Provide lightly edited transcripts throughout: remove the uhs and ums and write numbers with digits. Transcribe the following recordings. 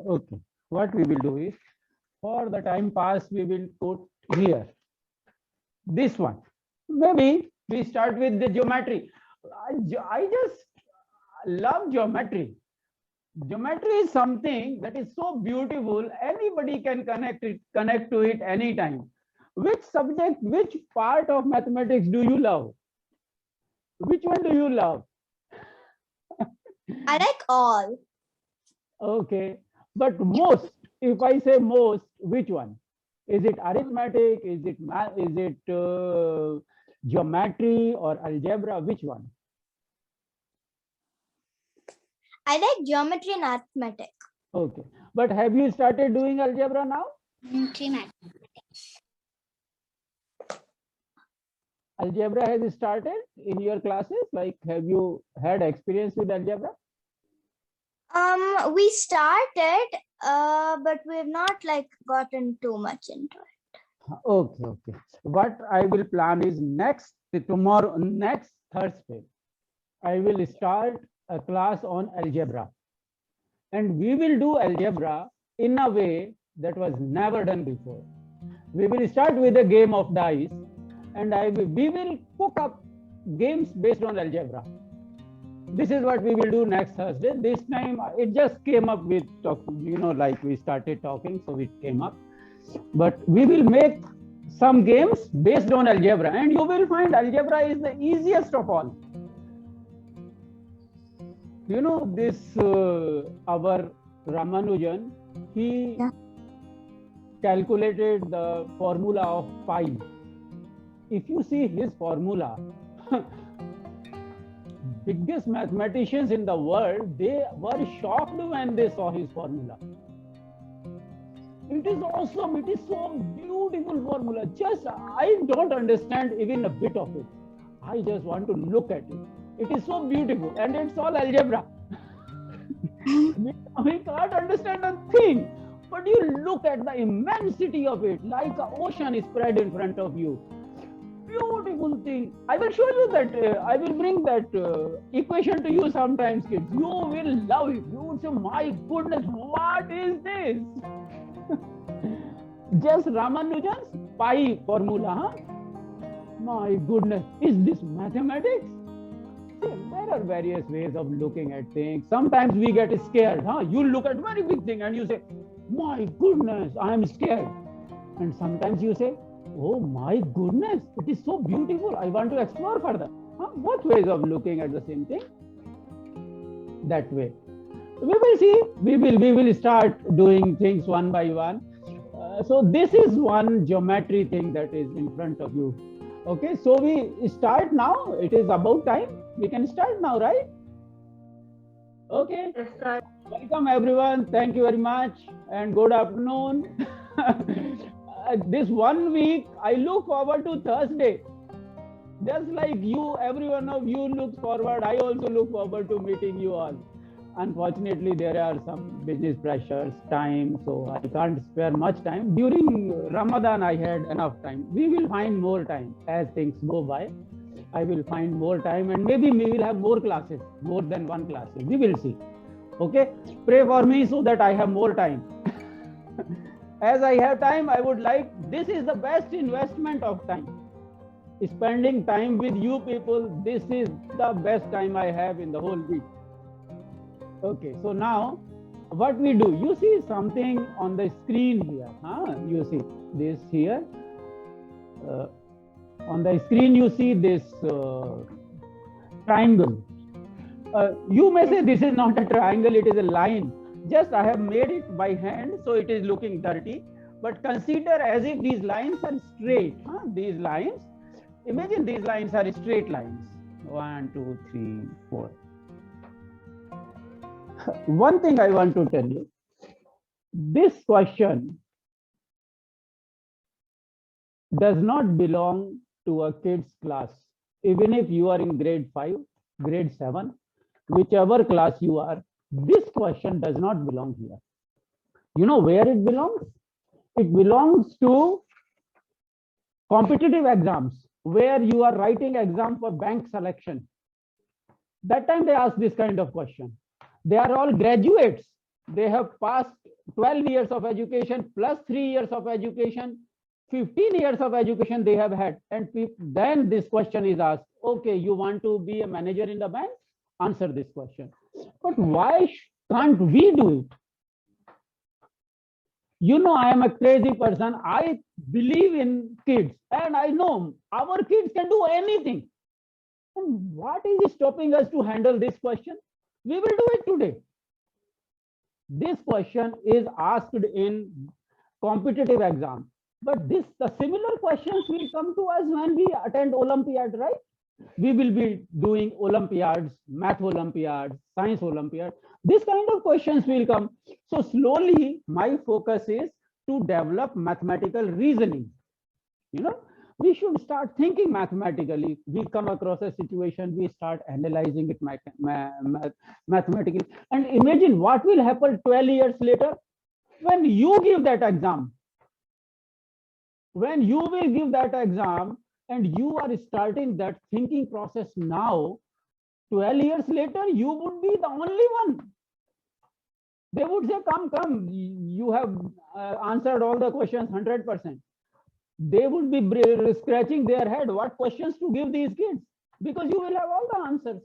Okay. What we will do is, for the time pass, we will put here this one. Maybe we start with the geometry. I just love geometry. Geometry is something that is so beautiful. Anybody can connect to it anytime. Which subject, which part of mathematics do you love? Which one do you love? I like all. Okay, but most, if I say most, which one? Is it arithmetic? Is it math? Is it geometry or algebra? Which one? I like geometry and arithmetic. Okay, but have you started doing algebra now? Algebra has started in your classes? Like, have you had experience with algebra? We started, but we've not like gotten too much into it. Okay, okay. What I will plan is next Thursday, I will start a class on algebra. And we will do algebra in a way that was never done before. We will start with a game of dice, and we will cook up games based on algebra. This is what we will do next Thursday. This time it just came up with, like we started talking, so it came up. But we will make some games based on algebra, and you will find algebra is the easiest of all. You know, this our Ramanujan, he calculated the formula of pi. If you see his formula, biggest mathematicians in the world, they were shocked when they saw his formula. It is awesome. It is so beautiful formula. Just, I don't understand even a bit of it. I just want to look at it. It is so beautiful, and it's all algebra. We can't understand a thing, but you look at the immensity of it, like an ocean is spread in front of you. Beautiful thing. I will show you that. I will bring that equation to you sometimes, kids. You will love it. You will say, my goodness, what is this? Just Ramanujan's pi formula, huh? My goodness, is this mathematics? See, there are various ways of looking at things. Sometimes we get scared, huh? You look at very big thing and you say, my goodness, I am scared. And sometimes you say, oh my goodness, it is so beautiful. I want to explore further. Huh? Both ways of looking at the same thing. That way. We will see. We will start doing things one by one. So this is one geometry thing that is in front of you. Okay, so we start now. It is about time. We can start now, right? Okay. Welcome everyone. Thank you very much and good afternoon. This 1 week, I look forward to Thursday. Just like you, every one of you looks forward. I also look forward to meeting you all. Unfortunately, there are some business pressures, time, so I can't spare much time. During Ramadan, I had enough time. We will find more time as things go by. I will find more time, and maybe we will have more classes, more than one class. We will see. Okay, pray for me so that I have more time. As I have time, I would like, this is the best investment of time. Spending time with you people, this is the best time I have in the whole week. Okay, so now what we do, you see something on the screen here, huh? You see this here. On the screen, you see this triangle. You may say this is not a triangle, it is a line. Just I have made it by hand, so it is looking dirty. But consider as if these lines are straight. Huh? These lines, imagine these lines are straight lines. 1, 2, 3, 4. One thing I want to tell you, this question does not belong to a kid's class. Even if you are in grade 5, grade 7, whichever class you are, this question does not belong here. You know where it belongs? It belongs to competitive exams, where you are writing exam for bank selection. That time they ask this kind of question. They are all graduates. They have passed 12 years of education plus 3 years of education, 15 years of education they have had. And then this question is asked, okay, you want to be a manager in the bank? Answer this question. But why can't we do it? You know, I am a crazy person. I believe in kids, and I know our kids can do anything. And what is stopping us to handle this question? We will do it today. This question is asked in competitive exam, but the similar questions will come to us when we attend Olympiad, right? We will be doing Olympiads, math Olympiads, science Olympiad. This kind of questions will come. So slowly, my focus is to develop mathematical reasoning. You know, we should start thinking mathematically. We come across a situation, we start analyzing it mathematically. And imagine what will happen 12 years later when you give that exam. When you will give that exam and you are starting that thinking process now, 12 years later, you would be the only one. They would say, come, you have answered all the questions 100%. They would be scratching their head, what questions to give these kids? Because you will have all the answers.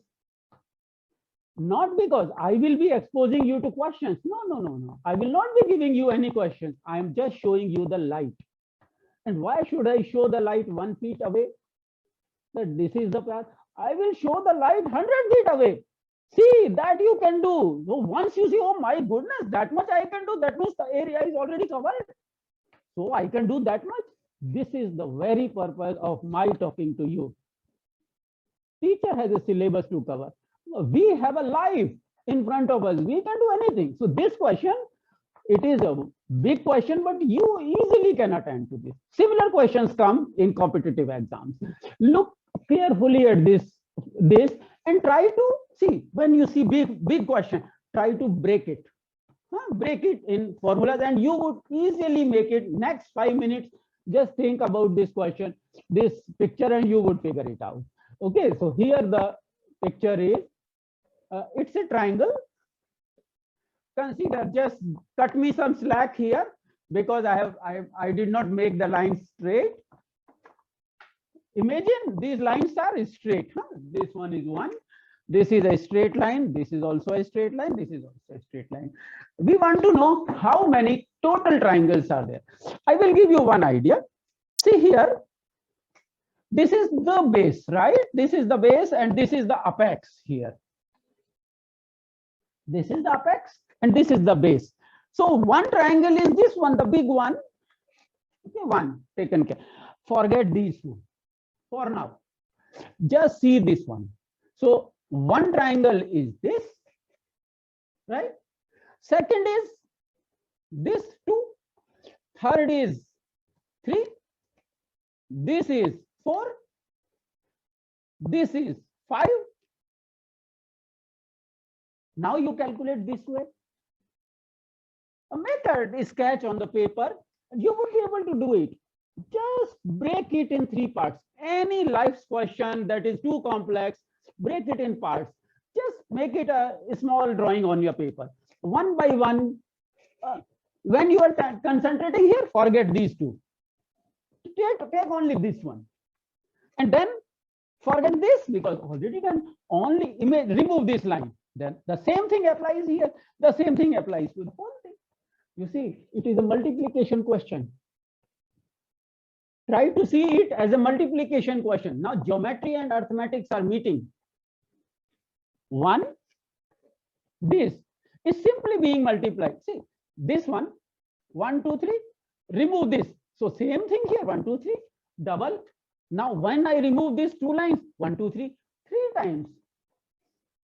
Not because I will be exposing you to questions. No. I will not be giving you any questions. I am just showing you the light. And why should I show the light 1 feet away? That this is the path. I will show the light 100 feet away. See, that you can do. So once you see, oh my goodness, that much I can do, that means the area is already covered. So I can do that much. This is the very purpose of my talking to you. Teacher has a syllabus to cover. We have a life in front of us. We can do anything. So this question, it is a big question, but you easily can attend to this. Similar questions come in competitive exams. Look carefully at this and try to see, when you see big question, try to break it. Break it in formulas and you would easily make it. Next 5 minutes, just think about this question, this picture, and you would figure it out. Okay, so here the picture is, it's a triangle. Consider, just cut me some slack here because I did not make the line straight. Imagine these lines are straight. This one is one. This is a straight line. This is also a straight line. This is also a straight line. We want to know how many total triangles are there. I will give you one idea. See here. This is the base, right? This is the base and this is the apex here. This is the apex and this is the base. So one triangle is this one, the big one. Okay, one taken care. Forget these two for now. Just see this one. So one triangle is this, right? Second is this 2. Third is 3. This is 4. This is 5. Now you calculate this way. Make a sketch on the paper. You would be able to do it. Just break it in 3 parts. Any life's question that is too complex, break it in parts. Just make it a small drawing on your paper. One by one. When you are concentrating here, forget these two. Take only this one. And then forget this because already done. Only remove this line. Then the same thing applies here. The same thing applies to the whole thing. You see, it is a multiplication question. Try to see it as a multiplication question. Now geometry and arithmetics are meeting. One, this is simply being multiplied. See, this one, 1, 2, 3, remove this. So same thing here, 1, 2, 3, double. Now when I remove these 2 lines, 1, 2, 3, 3 times.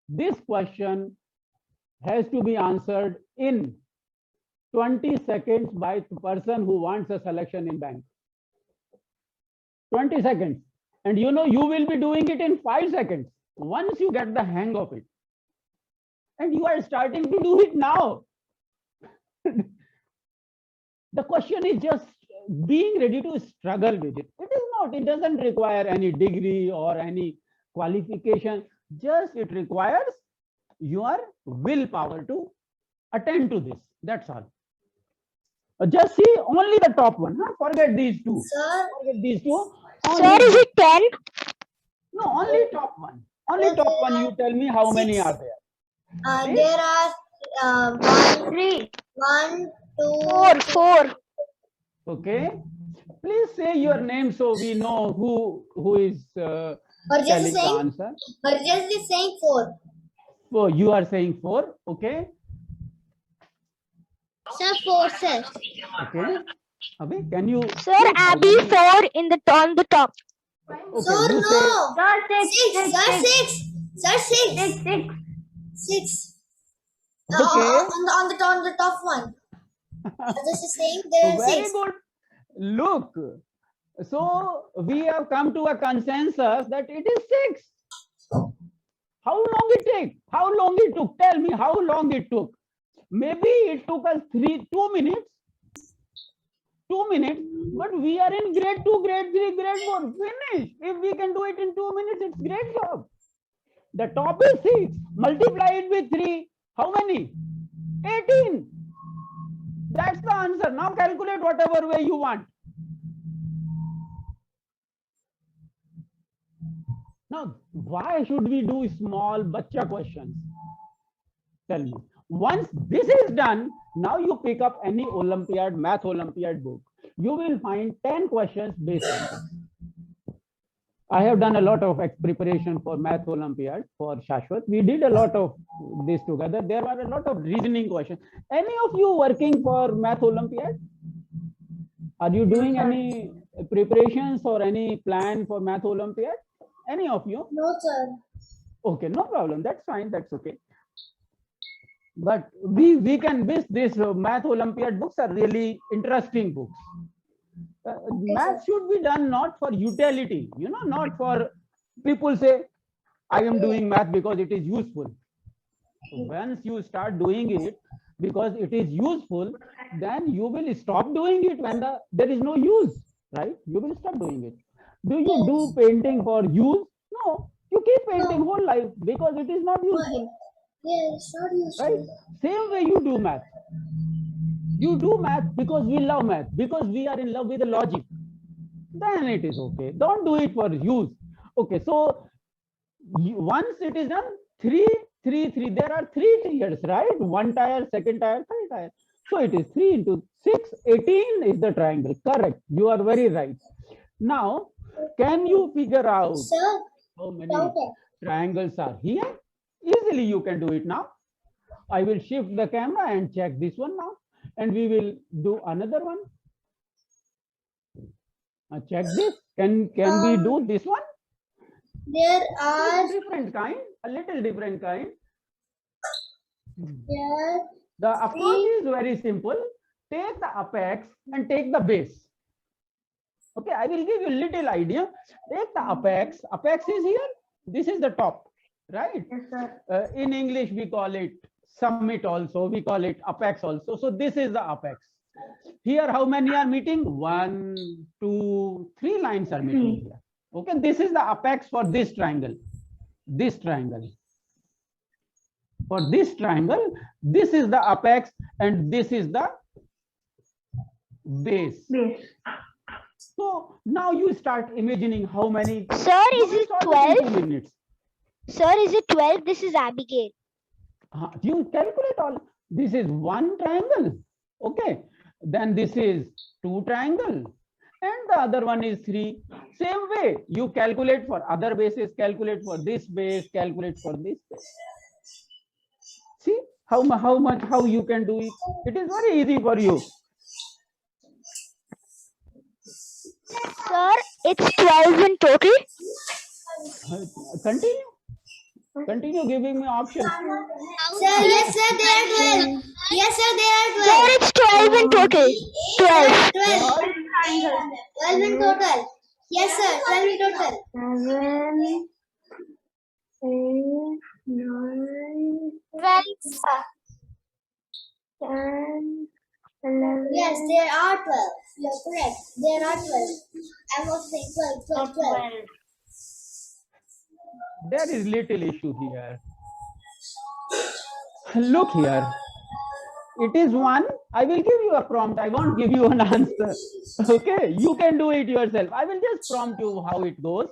This question has to be answered in 20 seconds by the person who wants a selection in bank. 20 seconds. And you know, you will be doing it in 5 seconds. Once you get the hang of it. And you are starting to do it now. The question is just being ready to struggle with it. It is not, it doesn't require any degree or any qualification. Just it requires your willpower to attend to this. That's all. Just see only the top one. Huh? Forget these two. Sir, Forget these two. Sir, is it 10? No, only top one. Only top one. You tell me how many are there. there are one, 3. one, two, 4. Okay. Please say your name so we know who is or telling just the saying, answer. or just saying 4. So you are saying 4. Okay. Sir, 4, sir. Okay. Abhi, can you? Sir, Abby 4 in the on the top. Okay. Sir, You no. Sir, 6, sir, 6. Sir, 6. 6. 6. Okay. On the top one. This is saying there are Very 6. good. Look. So we have come to a consensus that it is 6. How long it take? How long it took? Tell me how long it took. Maybe it took us 2 minutes. 2 minutes, but we are in grade 2, grade 3, grade 4. Finish. If we can do it in 2 minutes, it's great job. The top is 6. Multiply it with 3. How many? 18. That's the answer. Now calculate whatever way you want. Now, why should we do small bacha questions? Tell me. Once this is done, now you pick up any Olympiad, math Olympiad book. You will find 10 questions based on this. I have done a lot of preparation for math Olympiad for Shashwat. We did a lot of this together. There were a lot of reasoning questions. Any of you working for math Olympiad? Are you doing any preparations or any plan for math Olympiad? Any of you? No, sir. Okay, no problem. That's fine. That's okay. But we can miss this. Math Olympiad books are really interesting books. Math should be done not for utility, not for people say, I am doing math because it is useful. Once you start doing it because it is useful, then you will stop doing it when there is no use, right? You will stop doing it. Do you do painting for use? No, you keep painting whole life because it is not useful. Yeah, it's not useful. Right? Same way you do math. You do math because we love math, because we are in love with the logic. Then it is okay. Don't do it for use. Okay, so once it is done, 3, 3, 3. There are 3 tiers, right? 1 tier, 2nd tier, 3rd tier. So it is 3 into 6, 18 is the triangle. Correct. You are very right. Now, can you figure out Sir, how many triangles are here? Easily you can do it now. I will shift the camera and check this one now. And we will do another one. Check this. Can we do this one? there are Different kind, a little different kind. there The approach is very simple. Take the apex and take the base. Okay, I will give you a little idea. Take the apex. Apex is here. This is the top, right? Yes, sir. In English, we call it summit also. We call it apex also. So this is the apex. Here, how many are meeting? 1, 2, 3 lines are meeting here. Okay, this is the apex for this triangle. This triangle. For this triangle, this is the apex and this is the base. So now you start imagining how many. Sir, is it 12? 2 minutes. Sir, is it 12? This is Abigail. You calculate all. This is 1 triangle. Okay. Then this is 2 triangle. And the other one is 3. Same way, you calculate for other bases, calculate for this base, calculate for this base. See how you can do it. It is very easy for you. Sir, it's 12 in total. Continue giving me options. Sir, yes, sir, there are 12. Yes, sir, there are 12. Sir, it's 12 in total. 12. 12 in total. Yes, sir, 12 in total. 7, 8, 9, 12, 10, 11. Yes, there are 12. You're correct. There are 12. I was saying 12, 12, 12. There is little issue here. Look here. it is 1, I will give you a prompt. I won't give you an answer. Okay, you can do it yourself. I will just prompt you how it goes.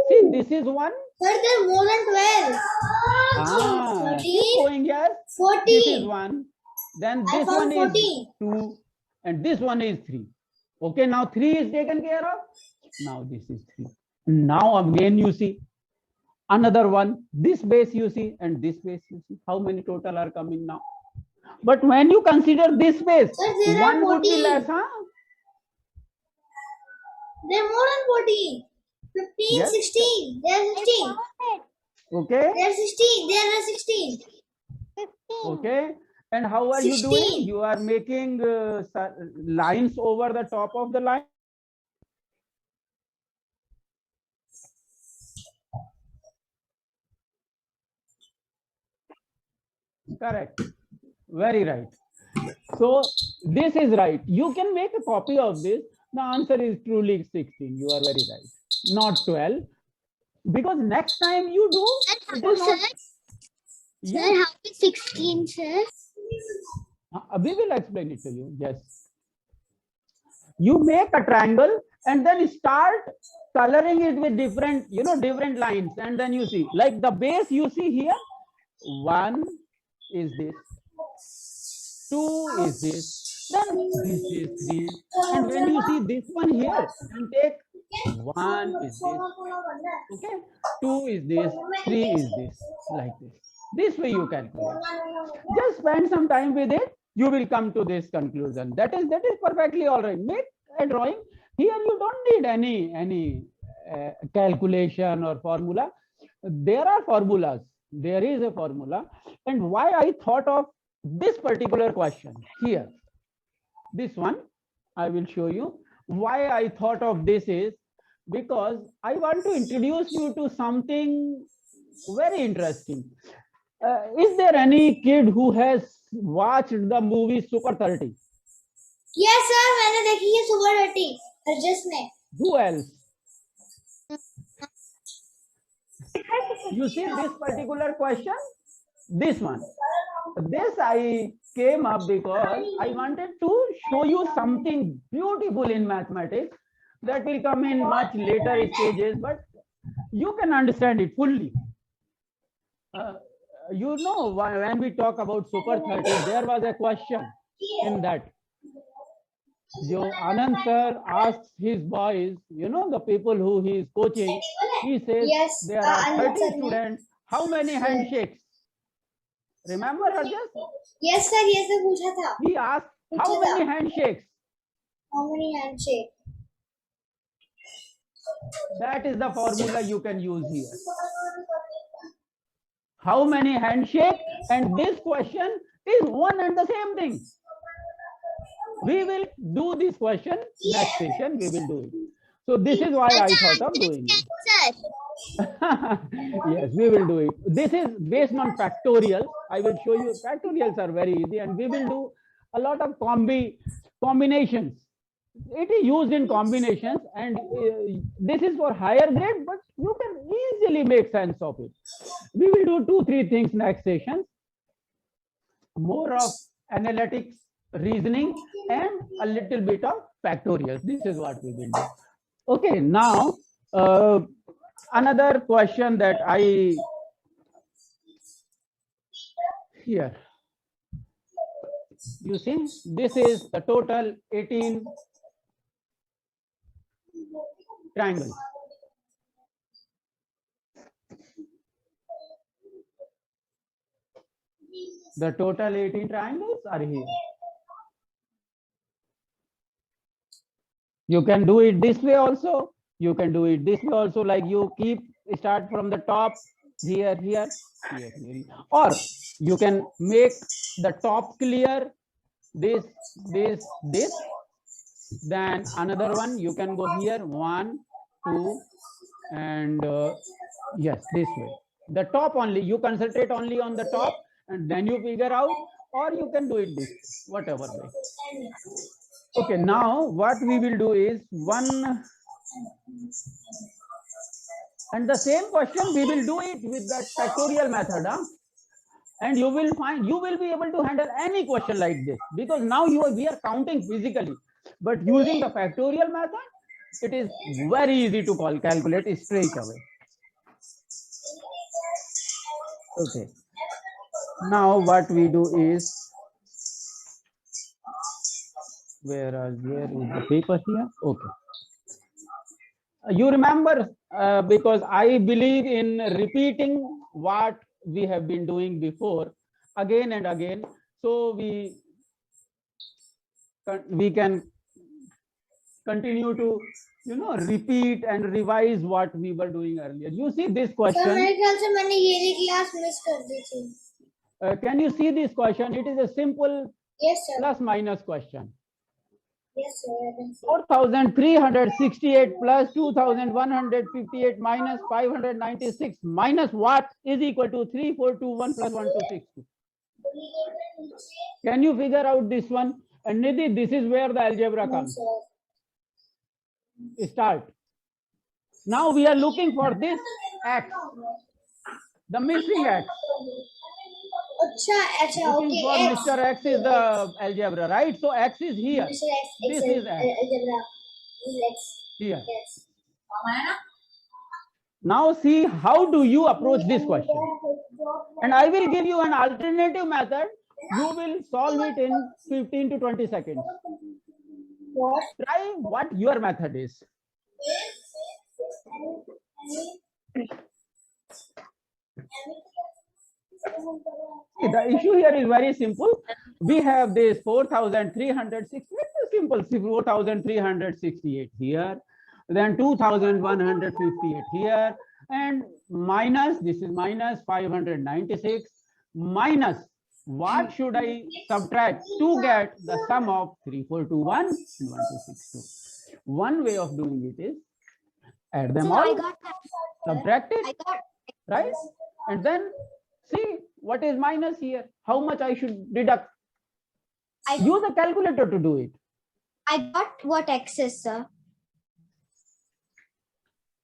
See, this is 1. Sir, there are more than 12. Keep going here. 14. This is 1. Then this one is 14. 2. And this one is 3. Okay, now 3 is taken care of. Now this is 3. Now again you see another one. This base you see and this base you see. How many total are coming now? But when you consider this base, Sir, one would be less, huh? There are more than 14. 15, Yes. 16. There are 16. Okay. There are 16. There are 16. 15. Okay. And how are 16. you doing? You are making lines over the top of the line. Correct. Very right. So this is right. You can make a copy of this. The answer is truly 16. You are very right. Not 12. Because next time you do, it is not. Sir, how is 16, sir? We will explain it to you. Yes. You make a triangle and then start coloring it with different, different lines. And then you see, like the base you see here, 1 is this, 2 is this, then this is 3. And when you see this one here, and take 1 is this, okay, 2 is this, 3 is this, like this. This way you calculate. Just spend some time with it. You will come to this conclusion. That is perfectly all right. Make a drawing. Here you don't need any calculation or formula. There are formulas. There is a formula. And why I thought of this particular question here, this one, I will show you. Why I thought of this is because I want to introduce you to something very interesting. Is there any kid who has watched the movie Super 30? Yes, sir. मैंने देखी है Super 30. Harjas ने. Who else? You see this particular question? This one. This I came up because I wanted to show you something beautiful in mathematics that will come in much later stages, but you can understand it fully. You know, when we talk about Super 30, there was a question in that. Jo Anand sir asks his boys, the people who he is coaching, he says, Yes, there are Anand 30 sir, students. How many handshakes? Remember, Harjas? Yes, sir. Yes, sir. पूछा था. He asked, how many handshakes? How many handshake? That is the formula you can use here. How many handshakes? And this question is one and the same thing. We will do this question next session. We will do it. So this is why I thought of doing it. Yes, we will do it. This is based on factorials. I will show you. Factorials are very easy, and we will do a lot of combinations. It is used in combinations, and this is for higher grade, but you can easily make sense of it. We will do 2-3 things next session. More of analytics, reasoning, and a little bit of factorials. This is what we will do. Okay, now another question that I here. You see, this is the total 18 triangles. The total 18 triangles are here. You can do it this way also. You can do it this way also, like you start from the top, here, or you can make the top clear, this, then another one, you can go here, 1, 2, and yes, this way. The top only, you concentrate only on the top, and then you figure out, or you can do it this way, whatever way. Okay, now what we will do is one, and the same question we will do it with the factorial method. and you will find you will be able to handle any question like this, because now we are counting physically, but using the factorial method, it is very easy to calculate straight away. Okay, now what we do is, where is the paper here? Okay, you remember, because I believe in repeating what we have been doing before again and again, so we can continue to repeat and revise what we were doing earlier. You see this question, can you see this question? It is a simple plus minus question. Yes, sir. 4,368 plus 2,158 minus 596 minus what is equal to 3,421 plus 1,262. Can you figure out this one? And Nidhi, this is where the algebra comes. Start. Now we are looking for this x, the missing x. Looking for Mr. X is the algebra, right? So x is here. This is x. Here. Now see, how do you approach this question? And I will give you an alternative method. You will solve it in 15 to 20 seconds. Try what your method is. The issue here is very simple. We have this 4,368, simple 4,368 here, then 2,158 here, and minus, this is minus 596, minus what should I subtract to get the sum of 3,421 and 1,262. One way of doing it is add them all, subtract it, right? And then see what is minus here, how much I should deduct. Use a calculator to do it. I got what x is, sir.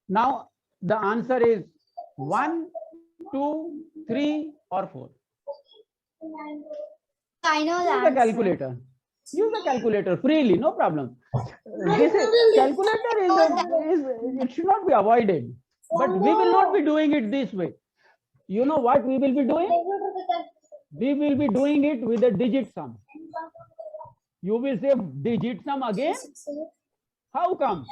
Now the answer is 1, 2, 3 or 4. I know Use that. the calculator. Use the calculator freely, no problem. This is, calculator is it should not be avoided, but we will not be doing it this way. You know what we will be doing? We will be doing it with a digit sum. You will say digit sum again? How come?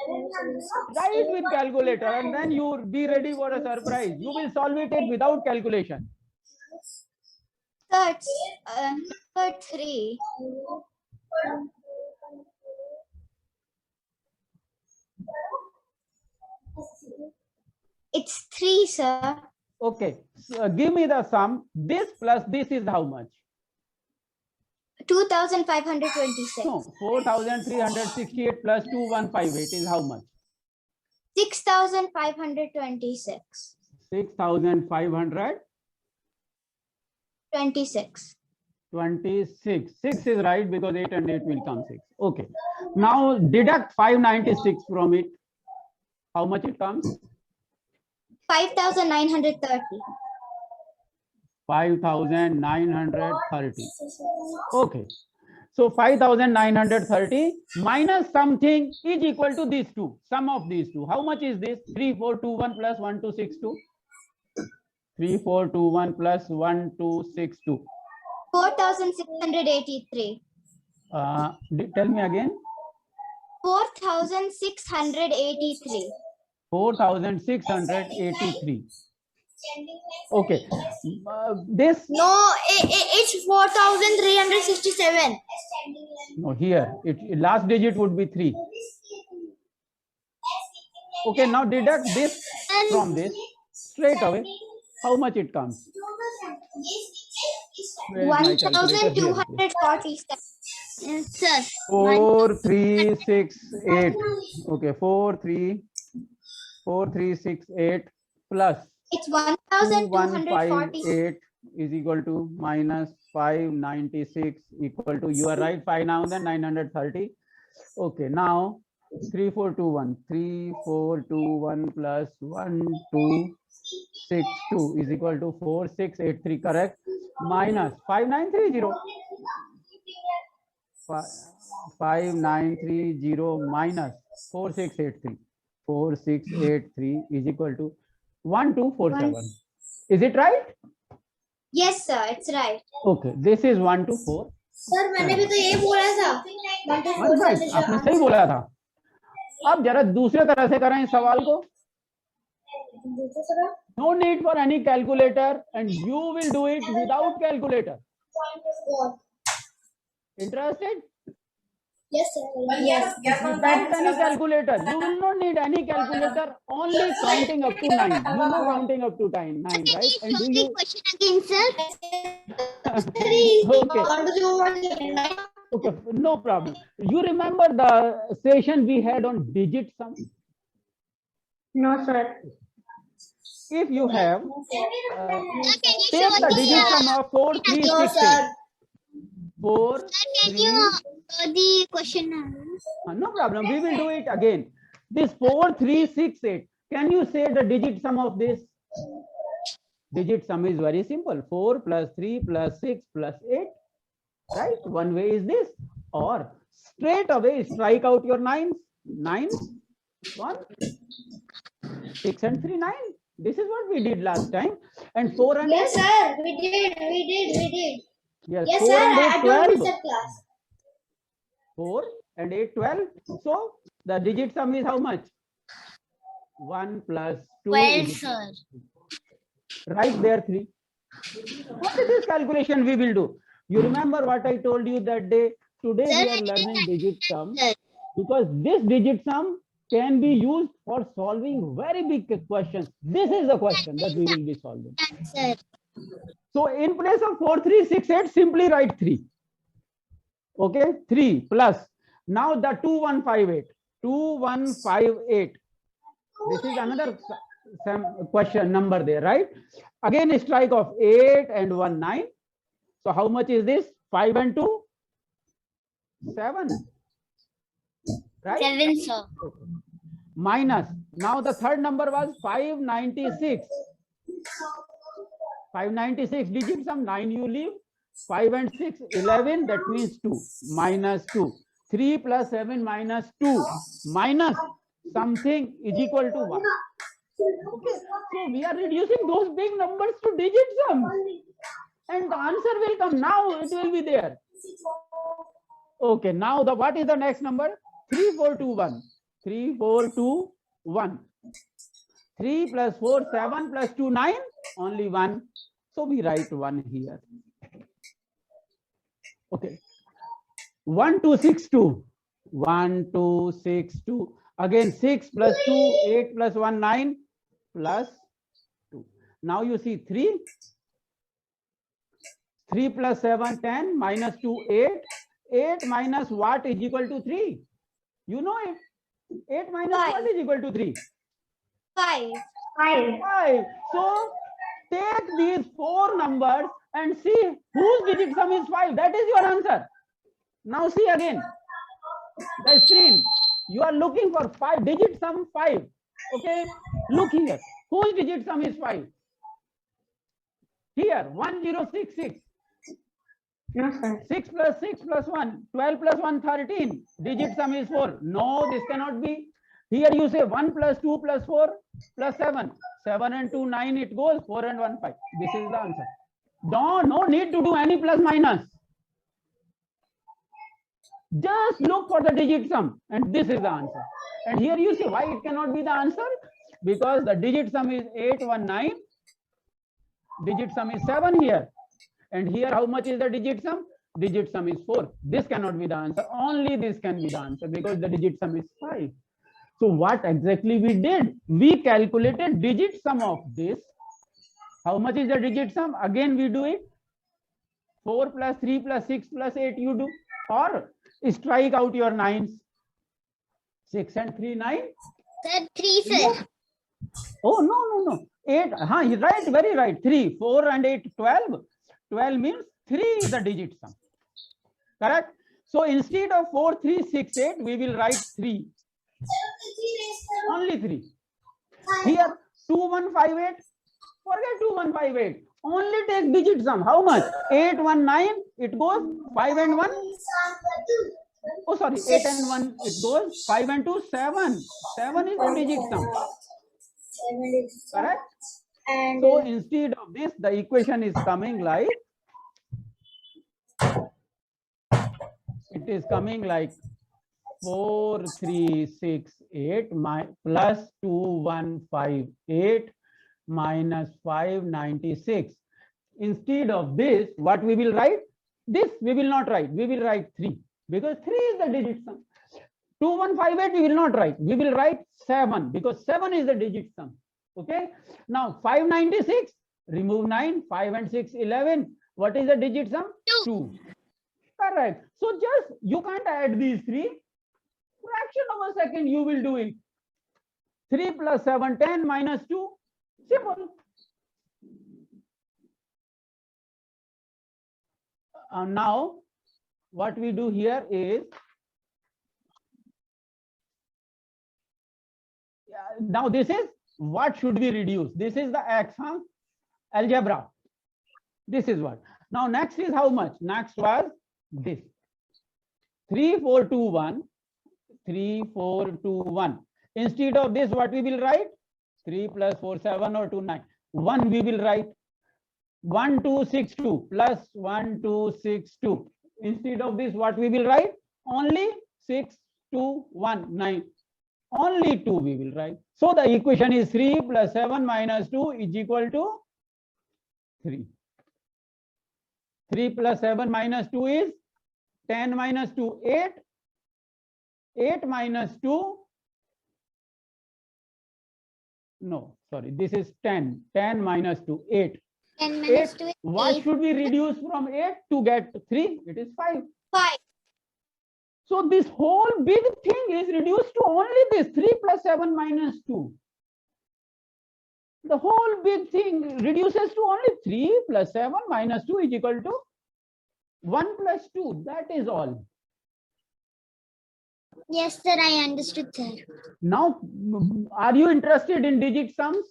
Try it with calculator and then you will be ready for a surprise. You will solve it without calculation. So it's number 3. It's 3, sir. Okay, so give me the sum. This plus this is how much? 2,526. No, 4,368 plus 2,158 is how much? 6,526. 6,500. 26. 26. 6 is right because 8 and 8 will come 6. Okay. Now deduct 596 from it. How much it comes? 5,930. 5,930. Okay. So 5,930 minus something is equal to these two. Sum of these two. How much is this? 3,421 plus 1,262. 3,421 plus 1,262. 4,683. Tell me again. 4,683. 4,683. Okay. This. No, it's 4,367. No, here. Last digit would be 3. Okay, now deduct this from this straight away. How much it comes? 1,247. Yes, sir. 4,368. Okay, 4,368 plus It's 1,248. 2,158 is equal to minus 596 equal to, you are right, 5,930. Okay, now 3,421 plus 1,262 462 is equal to 4683, correct? Minus 5930. 5930 minus 4683. 4683 is equal to 1247. Is it right? Yes, sir. It's right. Okay, this is 124. Sir मैंने भी तो यही बोला था। आपने सही बोला था। अब जरा दूसरे तरह से करें इस सवाल को। No need for any calculator, and you will do it without calculator. Interested? Yes, sir. Yes. Without any calculator, you will not need any calculator. Only counting up to 9. You know counting up to 9, right? And do you? Question again, sir. Okay, no problem. You remember the session we had on digit sum? No, sir. If you have, take the digit sum of 4, 3, 6, 8. 4, Can 3, you the question? no problem. We will do it again. This 4, 3, 6, 8. Can you say the digit sum of this? Digit sum is very simple. 4 plus 3 plus 6 plus 8. Right? One way is this. Or straight away strike out your 9s. 9s. 1, 6 and 3, 9. This is what we did last time. And 4 and 8. Yes, sir. We did. Yes, Yes, 4 sir. and 8, I don't 12. miss the class. 4 and 8, 12. So the digit sum is how much? 1 plus 2. 12, sir. Right there, 3. What is this calculation we will do? You remember what I told you that day? Today we are learning digit sum, because this digit sum can be used for solving very big questions. This is the question that we will be solving. Sir. So in place of 4, 3, 6, 8, simply write 3. Okay, 3 plus. Now the 2158. 2158. This is another question number there, right? Again, a strike of 8 and 1, 9. So how much is this? 5 and 2? 7. Right? 7, sir. Okay. Minus. Now the third number was 596. 596 digit sum, 9 you leave. 5 and 6, 11. That means 2. Minus 2. 3 plus 7 minus 2. Minus something is equal to 1. Okay. So we are reducing those big numbers to digit sum. And the answer will come. Now it will be there. Okay. Now what is the next number? 3421. 3421. 3 plus 4, 7 plus 2, 9. Only 1. So we write 1 here. Okay. 1262. 1262. Again 6 plus 2, 8 plus 1, 9 plus 2. Now you see 3. 3 plus 7, 10, minus 2, 8. 8 minus what is equal to 3? You know it. 8 minus 5. what is equal to 3? 5. 5. So take these 4 numbers and see whose digit sum is 5. That is your answer. Now see again the screen. You are looking for 5 digit sum 5. Okay. Look here. Whose digit sum is 5? Here 1066. No, sir. 6 plus 6 plus 1, 12 plus 1, 13. Digit sum is 4. No, this cannot be. Here you say 1 plus 2 plus 4 plus 7. 7 and 2, 9 it goes. 4 and 1, 5. This is the answer. No need to do any plus minus. Just look for the digit sum and this is the answer. And here you see why it cannot be the answer. Because the digit sum is 819. Digit sum is 7 here. And here how much is the digit sum? Digit sum is 4. This cannot be the answer. Only this can be the answer because the digit sum is 5. So what exactly we did? We calculated digit sum of this. How much is the digit sum? Again we do it. 4 plus 3 plus 6 plus 8 you do. Or strike out your 9s. 6 and 3, 9. Sir, 3, sir. Oh, no. 8. Right, very right. 3, 4 and 8, 12. 12 means 3 is the digit sum. Correct? So instead of 4, 3, 6, 8, we will write 3. Only 3. Here 2158. Forget 2158. Only take digit sum. How much? 8, 1, 9. It goes 5 and 1. Oh, sorry. 8 and 1. It goes 5 and 2, 7. 7 is the digit sum. Correct? And So instead of this, the equation is coming like, it is coming like 4368 plus 2158 minus 596. Instead of this, what we will write? This we will not write. We will write 3 because 3 is the digit sum. 2158 we will not write. We will write 7 because 7 is the digit sum. Okay. Now 596, remove 9, 5 and 6, 11. What is the digit sum? 2. Correct. So just you can't add these 3. Fraction of a second you will do it. 3 plus 7, 10 minus 2. Simple. Now what we do here is, now this is what should be reduced. This is the x, huh? Algebra. This is what. Now next is how much? Next was this. 3421. 3421. Instead of this, what we will write? 3 plus 4, 7 or 2, 9. 1 we will write. 1262 plus 1262. Instead of this, what we will write? Only 6219. Only 2 we will write. So the equation is 3 plus 7 minus 2 is equal to 3. 3 plus 7 minus 2 is 10 minus 2, 8. 8 minus 2. No, sorry, this is 10. 10 minus 2, 8. 10 minus 2 is What 8. should we reduce from 8 to get 3? It is 5. 5. So this whole big thing is reduced to only this 3 plus 7 minus 2. The whole big thing reduces to only 3 plus 7 minus 2 is equal to 1 plus 2. That is all. Yes, sir, I understood, sir. Now, are you interested in digit sums?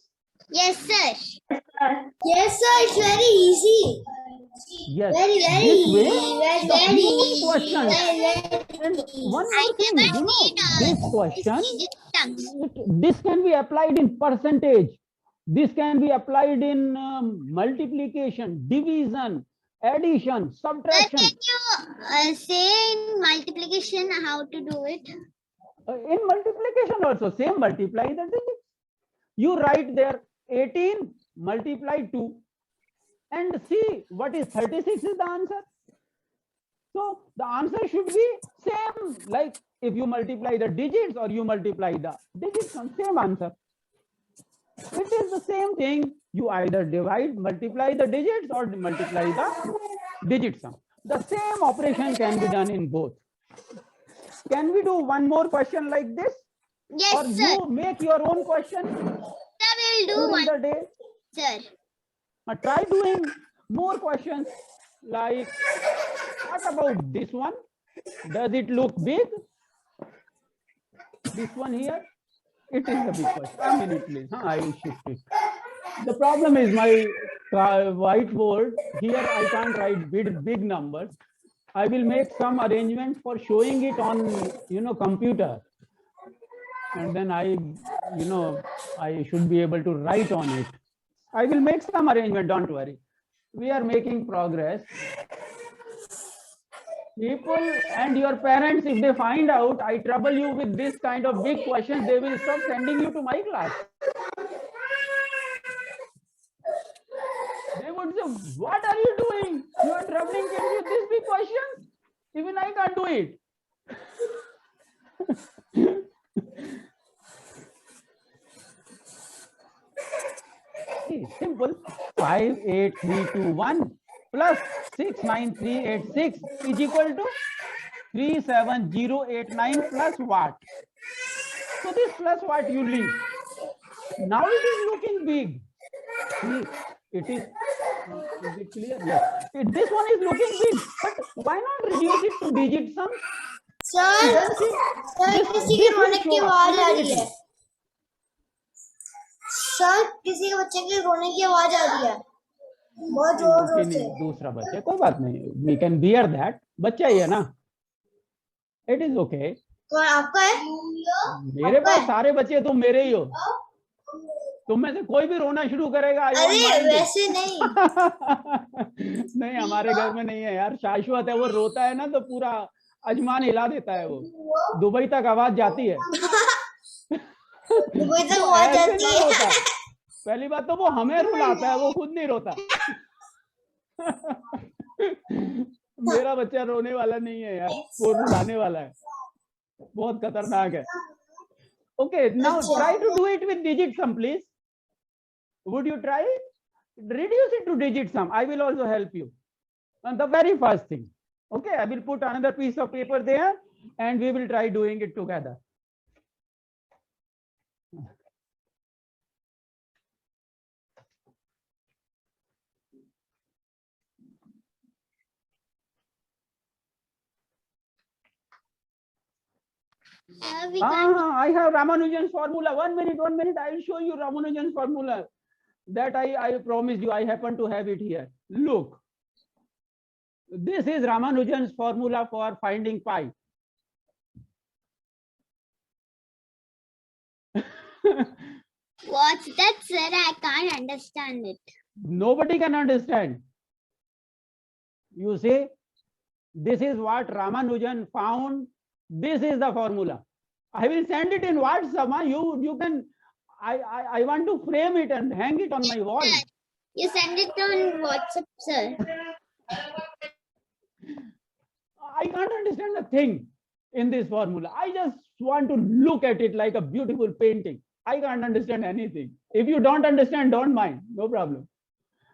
Yes, sir. yes, sir, it's very easy. Yes. Very, very This way, easy. Very, the very huge easy. questions. Very, very And easy. one I more thing, never you know, did this question, sums. this can be applied in percentage. This can be applied in multiplication, division, addition, Sir, subtraction. can you say in multiplication how to do it? In multiplication also, same, multiply the digits. You write there 18 multiply 2 and see what is 36 is the answer. So the answer should be same, like if you multiply the digits or you multiply the digits, same answer. It is the same thing. You either divide, multiply the digits or multiply the digit sum. The same operation can be done in both. Can we do one more question like this? Yes, Or sir. you make your own question Sir, we'll do during one, the day? sir. Try doing more questions like, what about this one? Does it look big? This one here? It is a big question. A minute, please. I will shift it. The problem is my whiteboard. Here I can't write big numbers. I will make some arrangement for showing it on, computer. And then I should be able to write on it. I will make some arrangement, don't worry. We are making progress. People and your parents, if they find out I trouble you with this kind of big questions, they will stop sending you to my class. They would say, what are you doing? You are troubling kids with these big questions? Even I can't do it. Simple. 58321 plus 69386 is equal to 37089 plus what? So this plus what you leave. Now it is looking big. See, it is it clear? Yes. This one is looking big, but why not reduce it to digit sum? Sir Then see, sir किसी के रोने की आवाज आ रही है sir किसी के बच्चे के रोने की आवाज आ रही है बहुत जोर जोर से। दूसरा बच्चा, कोई बात नहीं, वी कैन बियर दैट, बच्चा ही है ना, इट इज ओके। कौन आपका है? मेरे पास सारे बच्चे, तुम मेरे ही हो, तुम में से कोई भी रोना शुरू करेगा, I won't अरे mind it. वैसे नहीं। नहीं, हमारे घर में नहीं है यार, शाश्वत है, वो रोता है ना तो पूरा अजमान हिला देता है, वो दुबई तक आवाज जाती है। दुबई तक वो आवाज ऐसे जाती ना है। रोता है। पहली बात तो वो हमें रुलाता है, वो खुद नहीं रोता। मेरा बच्चा रोने वाला नहीं है यार, वो रुलाने वाला है, बहुत खतरनाक है। Okay, now try to do it with digit sum, please. Would you try? Reduce it to digit sum. I will also help you. And the very first thing. Okay, I will put another piece of paper there and we will try doing it together. I have Ramanujan's formula. 1 minute, I will show you Ramanujan's formula. That I promised you, I happen to have it here. Look, this is Ramanujan's formula for finding pi. What's that, sir? I can't understand it. Nobody can understand. You see, this is what Ramanujan found. This is the formula. I will send it in WhatsApp. You can. I want to frame it and hang it on my wall. You send it on WhatsApp, sir. I can't understand a thing in this formula. I just want to look at it like a beautiful painting. I can't understand anything. If you don't understand, don't mind. No problem.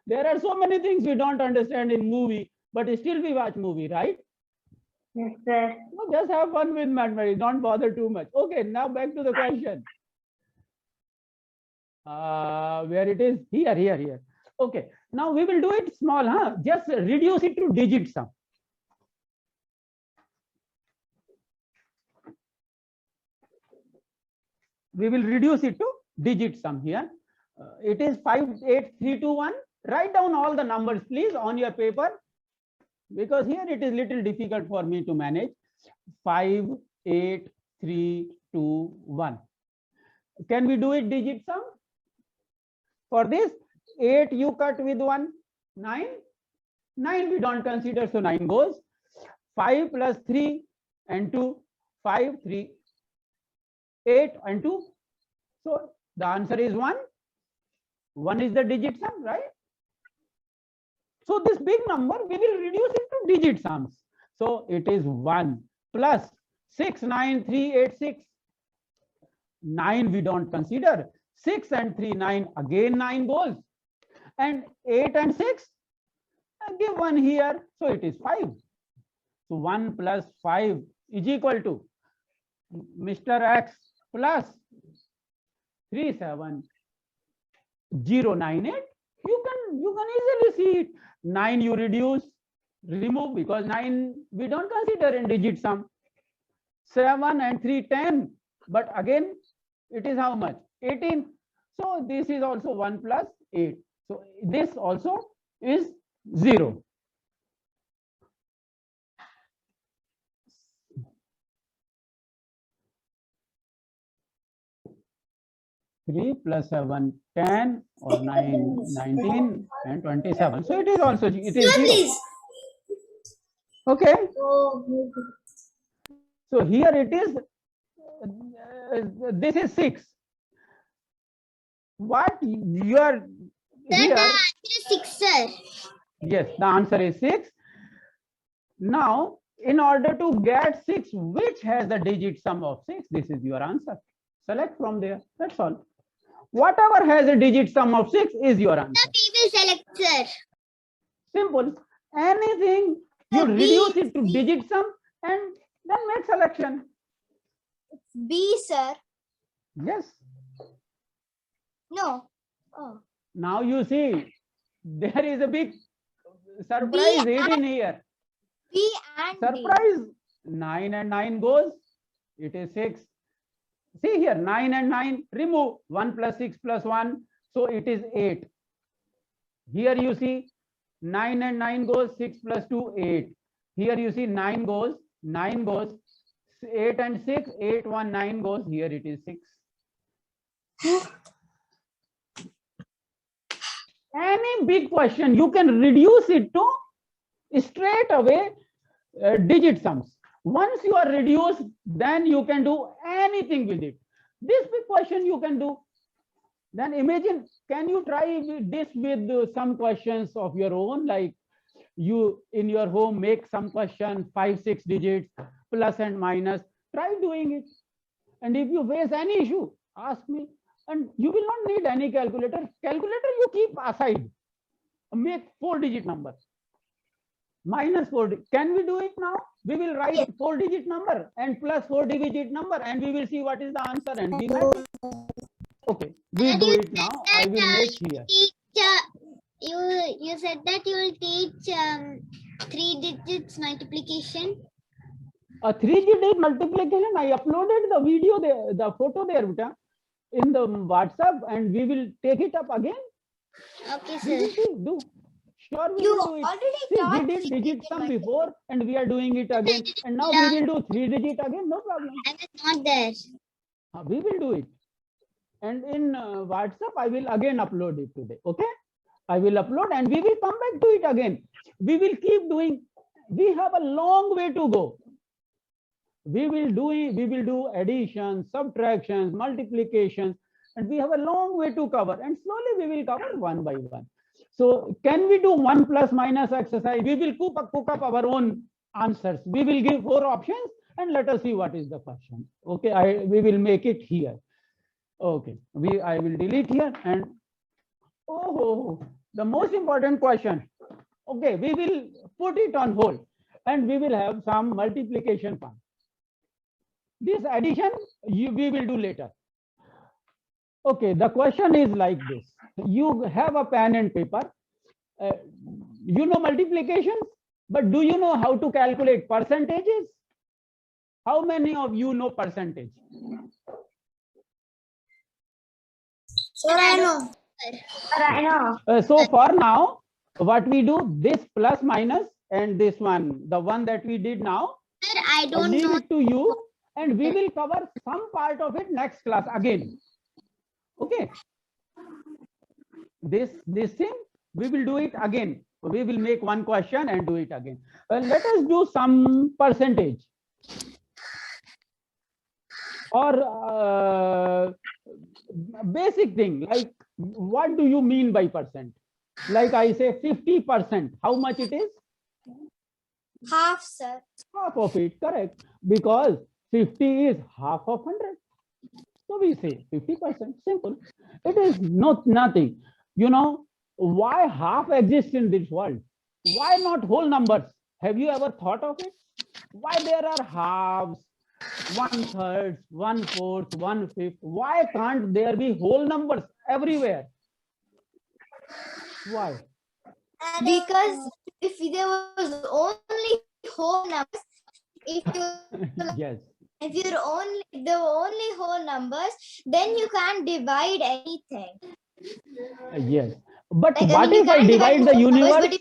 There are so many things we don't understand in movie, but still we watch movie, right? Yes, sir. No, just have fun with mathematics. Don't bother too much. Okay, now back to the question. Where it is? Here. Okay, now we will do it small, huh? Just reduce it to digit sum. We will reduce it to digit sum here. It is 58321. Write down all the numbers, please, on your paper, because here it is little difficult for me to manage. 5, 8, 3, 2, 1. Can we do it digit sum? For this, 8 you cut with 1, 9. 9 we don't consider, so 9 goes. 5 plus 3 and 2, 5, 3, 8 and 2. So the answer is 1. 1 is the digit sum, right? So this big number, we will reduce it to digit sums. So it is 1 plus 6, 9, 3, 8, 6. 9 we don't consider. 6 and 3, 9. Again 9 goes. And 8 and 6, give 1 here. So it is 5. So 1 plus 5 is equal to Mr. X plus 37098. You can easily see it. 9 you remove because 9 we don't consider in digit sum. 7 and 3, 10. But again, it is how much? 18. So this is also 1 plus 8. So this also is 0. Three plus 7, 10, or 9, 19, and 27. So it is also, it is 0. Okay. So here it is, this is 6. What you are here? The answer is 6, sir. Yes, the answer is 6. Now, in order to get 6, which has the digit sum of 6, this is your answer. Select from there. That's all. Whatever has a digit sum of 6 is your answer. The we will select, sir. Simple. Anything, you reduce it to digit sum and then make selection. B, sir. Yes. No. Oh. Now you see, there is a big surprise hidden here. B and Surprise. 9 and 9 goes. It is 6. See here, 9 and 9, remove 1 plus 6 plus 1. So it is 8. Here you see 9 and 9 goes, 6 plus 2, 8. Here you see 9 goes, 8 and 6, 8, 1, 9 goes, here it is 6. Any big question, you can reduce it to straight away digit sums. Once you are reduced, then you can do anything with it. This big question you can do. Then imagine, can you try this with some questions of your own, like you in your home make some question 5, 6 digits plus and minus, try doing it. And if you face any issue, ask me. And you will not need any calculator. Calculator you keep aside. Make 4-digit number. Minus 4. Can we do it now? We will write 4-digit number and plus 4-digit number, and we will see what is the answer. And we will. Okay, we do it now. I will make here. You said that you will teach 3 digits multiplication. A 3-digit multiplication. I uploaded the video there, the photo there, beta, in the WhatsApp, and we will take it up again. Okay, We will sir. see, do. Sure, we You will do it. already See, taught we did 3 digit sum digit before, and we are doing it again. And now we will do 3-digit again. No problem. I was not there. We will do it. And in WhatsApp, I will again upload it today. Okay, I will upload, and we will come back to it again. We will keep doing. We have a long way to go. We will do additions, subtractions, multiplications, and we have a long way to cover. And slowly we will cover one by one. So can we do 1 plus minus exercise? We will cook up our own answers. We will give 4 options, and let us see what is the question. Okay, we will make it here. Okay, I will delete here, and the most important question. Okay, we will put it on hold, and we will have some multiplication part. This addition we will do later. Okay, the question is like this. You have a pen and paper. You know multiplications, but do you know how to calculate percentages? How many of you know percentage? Sir, I know. I know. So for now, what we do, this plus minus and this one, the one that we did now, Sir, I don't leave know. it to you, and we will cover some part of it next class again. Okay, this thing we will do it again. We will make one question and do it again. Let us do some percentage, or basic thing, like what do you mean by percent? Like I say 50%, how much it is? Half, sir. Half of it, correct, because 50 is half of 100. So we say 50%, simple. It is nothing. You know, why half exists in this world? Why not whole numbers? Have you ever thought of it? Why there are halves, 1/3, 1/4, 1/5? Why can't there be whole numbers everywhere? Why? Because if there was only whole numbers, Yes. if there were only whole numbers, then you can't divide anything. Yes. But Like, what you if I can't divide the whole numbers, universe? but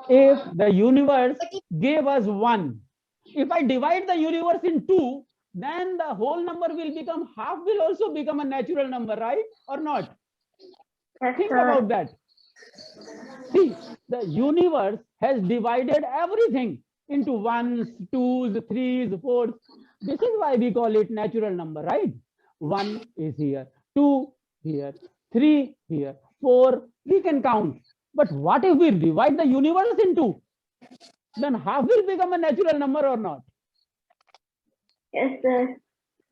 If the universe But gave us 1, if I divide the universe in 2, then the whole number will become half, will also become a natural number, right? Or not? Think about that. See, the universe has divided everything into 1s, 2s, 3s, 4s. This is why we call it natural number, right? 1 is here, 2 here, 3 here, 4, we can count. But what if we divide the universe in 2? Then half will become a natural number or not? Yes, sir.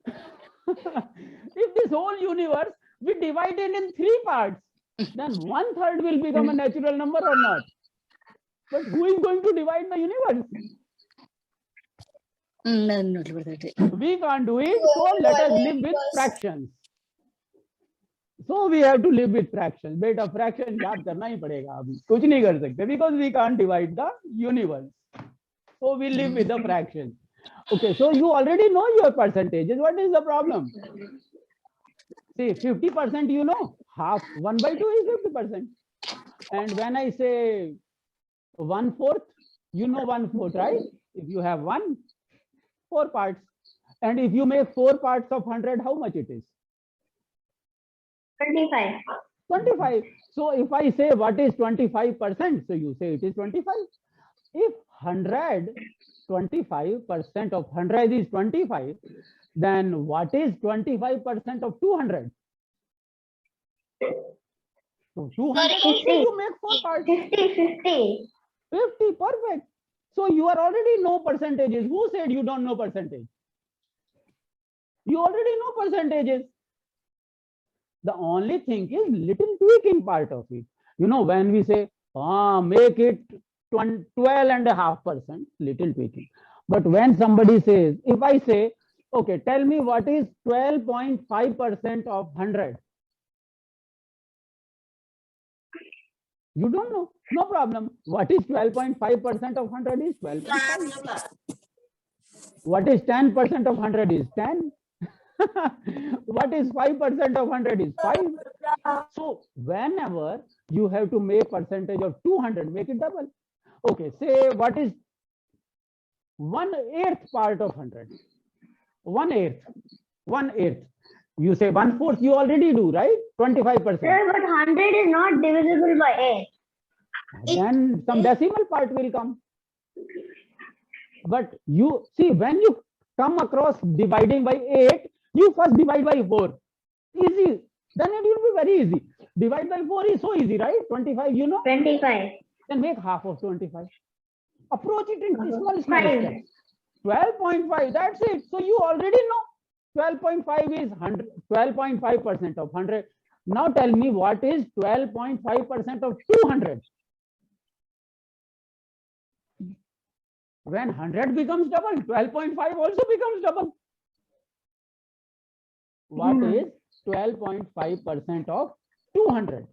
If this whole universe we divide it in 3 parts, then 1/3 will become a natural number or not? But who is going to divide the universe? We can't do it, so let us live with fractions. So we have to live with fractions. Beta, fraction याद करना ही पड़ेगा अभी, कुछ नहीं कर सकते, because we can't divide the universe. So we live with the fractions. Okay, so you already know your percentages. What is the problem? See, 50%, you know, half 1/2 is 50%. And when I say 1/4, you know 1/4, right? If you have 4 parts, and if you make 4 parts of 100, how much it is? 25. 25. So if I say what is 25%, so you say it is 25. If 25% of 100 is 25, then what is 25% of 200? So 200 also you make 4 parts. 50. 50, perfect. So you are already know percentages. Who said you don't know percentage? You already know percentages. The only thing is little tweaking part of it. You know, when we say, make it 12.5%, little tweaking. But when somebody says, if I say, okay, tell me what is 12.5% of 100? You don't know, no problem. What is 12.5% of 100 is 12.5. What is 10% of 100 is 10. What is 5% of 100 is 5. So whenever you have to make percentage of 200, make it double. Okay, say what is 1/8 part of 100? 1/8. You say 1/4, you already do, right? 25%. Sir, but 100 is not divisible by 8. Then some decimal part will come. But you see, when you come across dividing by 8, you first divide by 4. Easy. Then it will be very easy. Divide by 4 is so easy, right? 25, you know? 25. Then make half of 25. Approach it in small steps. 12.5, that's it. So you already know 12.5 is 100, 12.5% of 100. Now tell me what is 12.5% of 200? When 100 becomes double, 12.5 also becomes double. What is 12.5% of 200?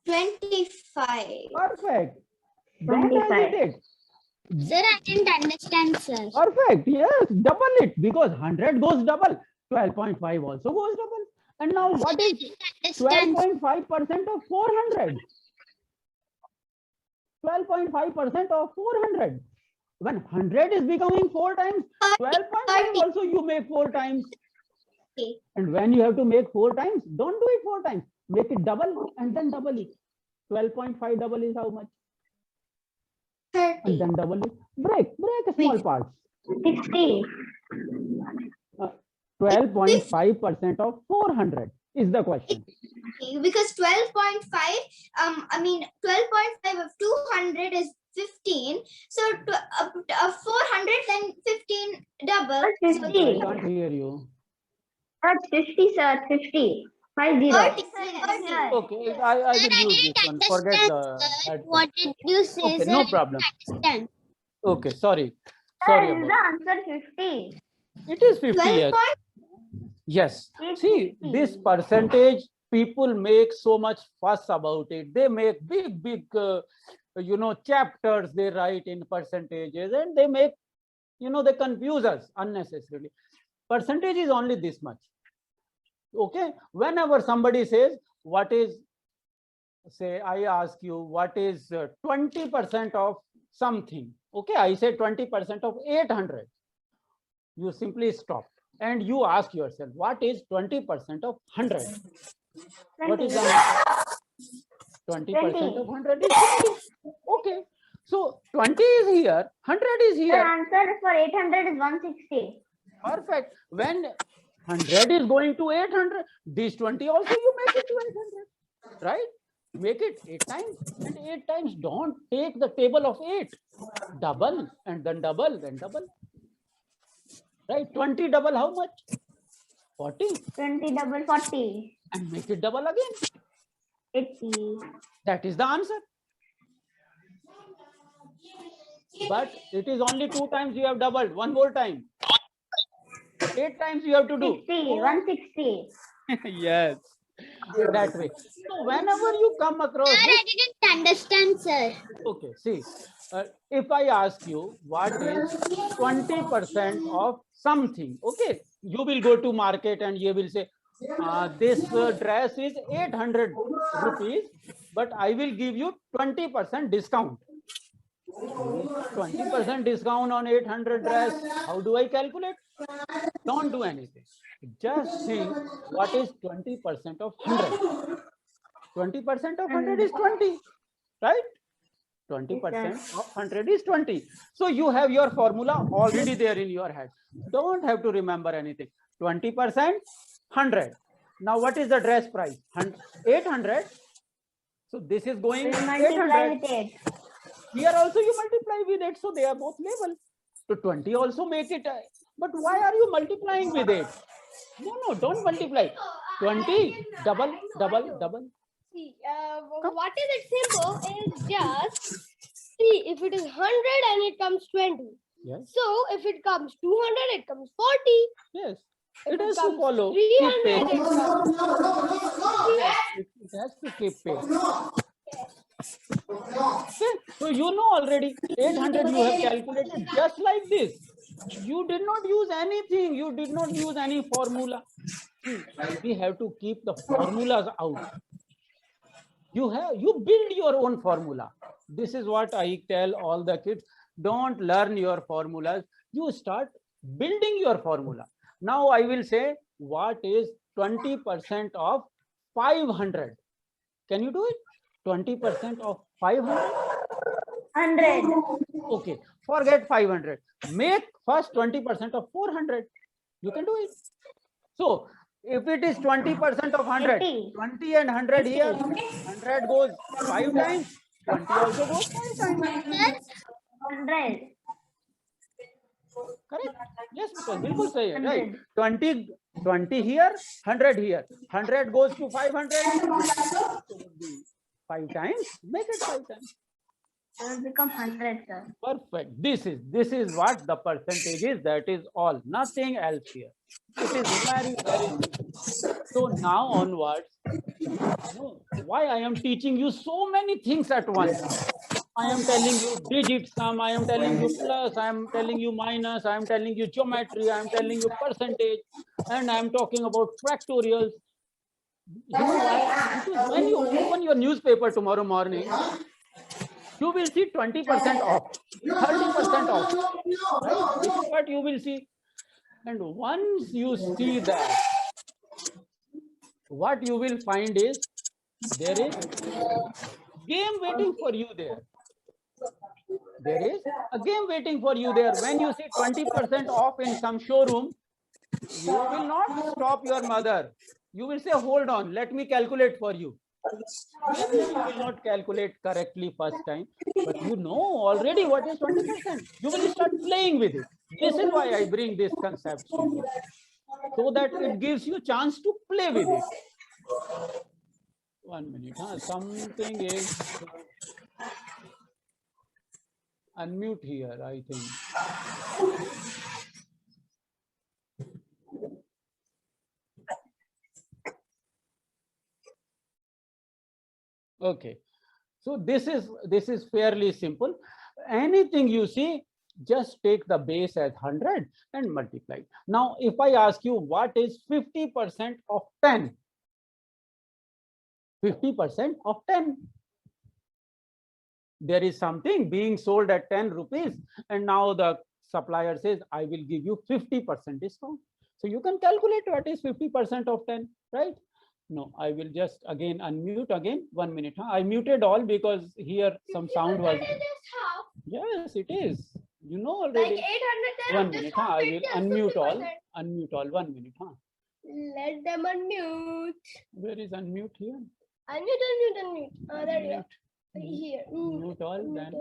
25. Perfect. Don't 25. hesitate. Sir, I didn't understand, sir. Perfect. Yes, double it, because 100 goes double. 12.5 also goes double. And now what is 12.5% of 400? 12.5% of 400. When 100 is becoming 4 times, 12.5 also you make 4 times. And when you have to make 4 times, don't do it 4 times. Make it double and then double it. 12.5 double is how much? 30. And then double it. Break small parts. 60. 12.5% of 400 is the question. Because 12.5, 12.5 of 200 is 15. So 400 then 15 double. That's So 50. I can't hear you. That's 50, sir. 50. 50. 30. Okay, I will use this one. Forget the headphone. What did you say, Okay, sir? no problem. Understand. Okay, sorry. Sir, Sorry is the about answer 50? it. It is 50, 12 yes. Yes. It's See, 50. this percentage, people make so much fuss about it. They make big, chapters they write in percentages, and they make, they confuse us unnecessarily. Percentage is only this much. Okay. Whenever somebody says, what is, say, I ask you, what is 20% of something? Okay. I say 20% of 800. You simply stop. And you ask yourself, what is 20% of 100? What is the answer? 20% of 100 is 20. Okay. So 20 is here, 100 is The here. answer for 800 is 160. Perfect. When 100 is going to 800, this 20 also you make it to 800, right? Make it 8 times, and 8 times, don't take the table of 8. Double, and then double, then double. Right? 20 double how much? 40. 20 double 40. And make it double again. 80. That is the answer. But it is only 2 times you have doubled. One more time. 8 times you have to do. 60. 160. Yes. That way. So whenever you come across Sir, this, I didn't understand, sir. okay, see, if I ask you what is 20% of something, okay, You will go to market and you will say, this dress is 800 rupees, but I will give you 20% discount. 20% discount on 800 dress. How do I calculate? Don't do anything. Just think, what is 20% of 100? 20% of 100 is 20, right? 20% of 100 is 20. So you have your formula already there in your head. Don't have to remember anything. 20%, 100. Now what is the dress price? 800. So this is going 800. Here also you multiply with it. So they are both level. So 20 also make it. But why are you multiplying with it? No, don't multiply. 20, double. See, what is it simple is just, see, if it is 100 and it comes 20. Yes. So if it comes 200, it comes 40. Yes. If It has to comes follow. 300, Keep it comes. pace. It has to keep pace. Okay. So you know already 800 you have calculated just like this. You did not use anything. You did not use any formula. We have to keep the formulas out. You build your own formula. This is what I tell all the kids. Don't learn your formulas. You start building your formula. Now I will say, what is 20% of 500? Can you do it? 20% of 500? 100. Okay, forget 500. Make first 20% of 400. You can do it. So if it is 20% of 100, 20 and 100 here, 100 goes 5 times, 20 also goes 5 times. 100. Correct? Yes, because bilkul sahi hai, right? 20 here, 100 here. 100 goes to 500. So would be 5 times. Make it 5 times. It will become 100, sir. Perfect. This is what the percentage is. That is all. Nothing else here. It is very, very simple. So now onwards, why I am teaching you so many things at once. I am telling you digit sum, I am telling you plus, I am telling you minus, I am telling you geometry, I am telling you percentage, and I am talking about factorials. You know why? Because when you open your newspaper tomorrow morning, you will see 20% off, 30% off. Right? This is what you will see. And once you see that, what you will find is there is game waiting for you there. There is a game waiting for you there. When you see 20% off in some showroom, you will not stop your mother. You will say, hold on, let me calculate for you. Maybe you will not calculate correctly first time, but you know already what is 20%. You will start playing with it. This is why I bring this concept to you, so that it gives you chance to play with it. 1 minute, something is unmute here, I think. Okay, so this is fairly simple. Anything you see, just take the base as 100 and multiply. Now, if I ask you what is 50% of 10? 50% of 10. There is something being sold at 10 rupees, and now the supplier says, I will give you 50% discount. So you can calculate what is 50% of 10, right? No, I will just again unmute again. 1 minute. I muted all because here some sound was. Yes, it is. You know already. Like 800. 1 minute. I will unmute all. Unmute all. 1 minute. Let them unmute. Where is unmute here? Unmute. There you go. Here. Mute all, then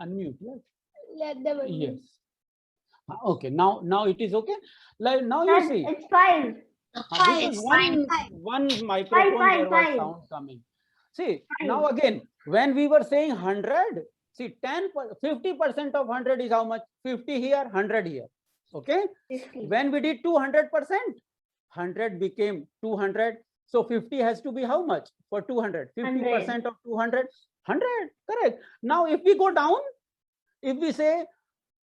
unmute. Yes. Let them unmute. Yes. Okay. Now it is okay. Like now you see. It's fine. This is one microphone there was sound coming. See, now again, when we were saying 100, see 50% of 100 is how much? 50 here, 100 here. Okay. 50. When we did 200%, 100 became 200. So 50 has to be how much for 200? 50% of 200, 100. Correct. Now if we go down, if we say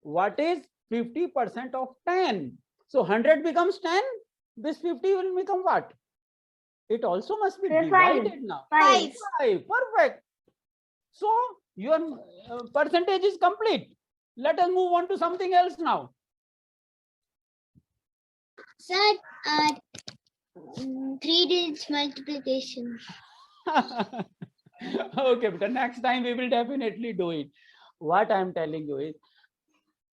what is 50% of 10. So 100 becomes 10. This 50 will become what? It also must be Five. divided now. 5. 5. Perfect. So your percentage is complete. Let us move on to something else now. Sir, 3 digits multiplication. Okay, but next time we will definitely do it. What I am telling you is,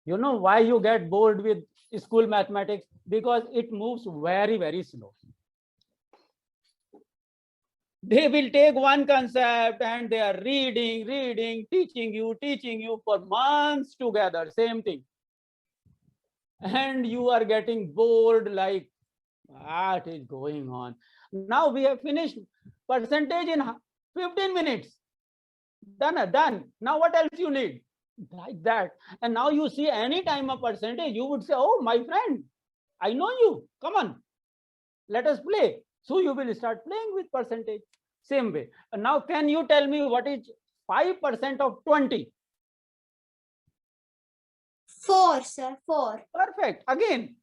you know why you get bored with school mathematics? Because it moves very, very slow. They will take one concept and they are reading, teaching you for months together, same thing. And you are getting bored, like, what is going on? Now we have finished percentage in 15 minutes. Done. Now what else you need? Like that. And now you see any time a percentage, you would say, oh, my friend, I know you. Come on, let us play. So you will start playing with percentage. Same way. And now can you tell me what is 5% of 20? 4, sir. 4. Perfect. Again,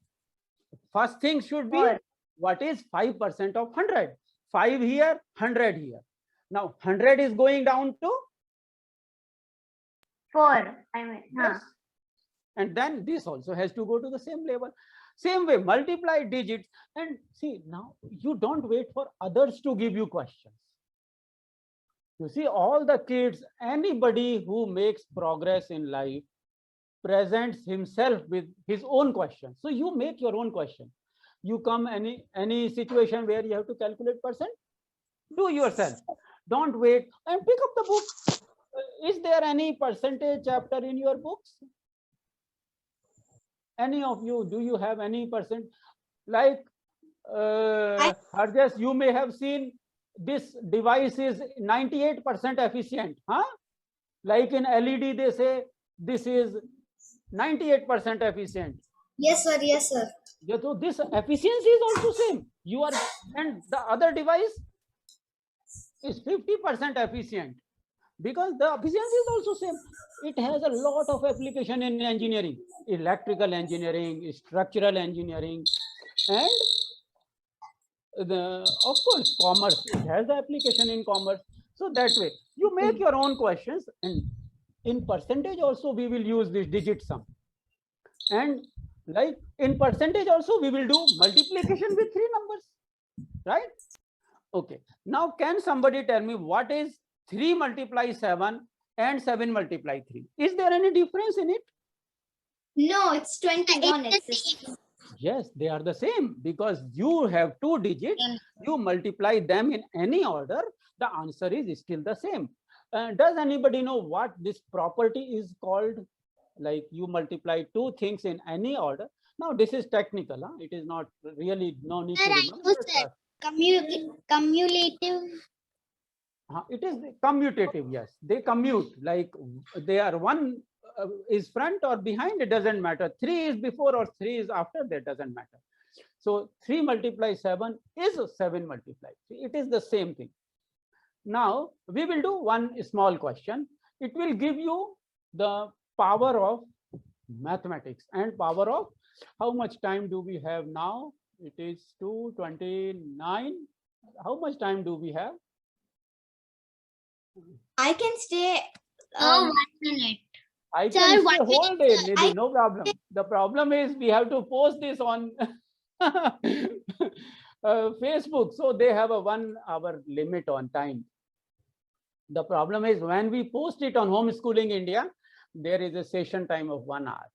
first thing should be, 4. what is 5% of 100? 5 here, 100 here. Now 100 is going down to 4. I mean, yes. And then this also has to go to the same level. Same way, multiply digits. And see, now you don't wait for others to give you questions. You see, all the kids, anybody who makes progress in life presents himself with his own question. So you make your own question. You come any situation where you have to calculate percent, do yourself. Don't wait and pick up the book. Is there any percentage chapter in your books? Any of you, do you have any percent? Like, Harjas, you may have seen this device is 98% efficient. Huh? Like in LED, they say this is 98% efficient. Yes, sir. Yes, sir. Yeah, so this efficiency is also same. You are, and the other device is 50% efficient, because the efficiency is also same. It has a lot of application in engineering, electrical engineering, structural engineering, and of course commerce. It has the application in commerce. So that way you make your own questions, and in percentage also we will use this digit sum, and like in percentage also we will do multiplication with 3 numbers, right? Okay, now can somebody tell me what is 3 multiply 7 and 7 multiply 3? Is there any difference in it? no, it's 21. It's Yes, they are the same, because you have 2 digits, you multiply them in any order, the answer is still the same. Does anybody know what this property is called? Like you multiply 2 things in any order. Now this is technical, huh? It is not really, no need to remember. Cumulative. It is commutative, yes. They commute, like they are one is front or behind, it doesn't matter. 3 is before or 3 is after, that doesn't matter. So 3 multiply 7 is 7 multiply 3. It is the same thing. Now we will do one small question. It will give you the power of mathematics and power of, how much time do we have now? It is 2:29. How much time do we have? I can stay. 1 minute. I Sir, can stay what whole minute, day, sir. maybe, no problem. The problem is we have to post this on Facebook, so they have a 1 hour limit on time. The problem is when we post it on Homeschooling India, there is a session time of 1 hour.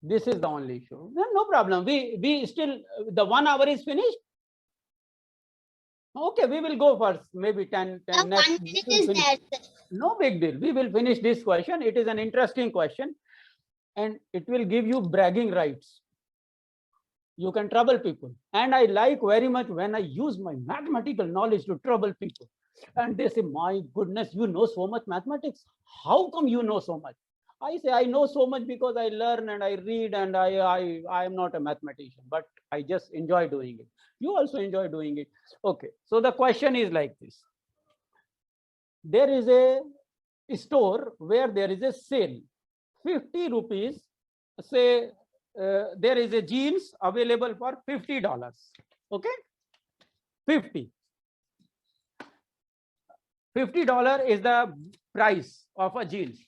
This is the only issue. No problem. We still, the 1 hour is finished. Okay, we will go first. Maybe 10 next. 1 minute is there, sir. No big deal. We will finish this question. It is an interesting question, and it will give you bragging rights. You can trouble people. And I like very much when I use my mathematical knowledge to trouble people. And they say, my goodness, you know so much mathematics. How come you know so much? I say, I know so much because I learn and I read, and I am not a mathematician, but I just enjoy doing it. You also enjoy doing it. Okay, so the question is like this. There is a store where there is a sale, 50 rupees say there is a jeans available for $50. Okay, $50 is the price of a jeans.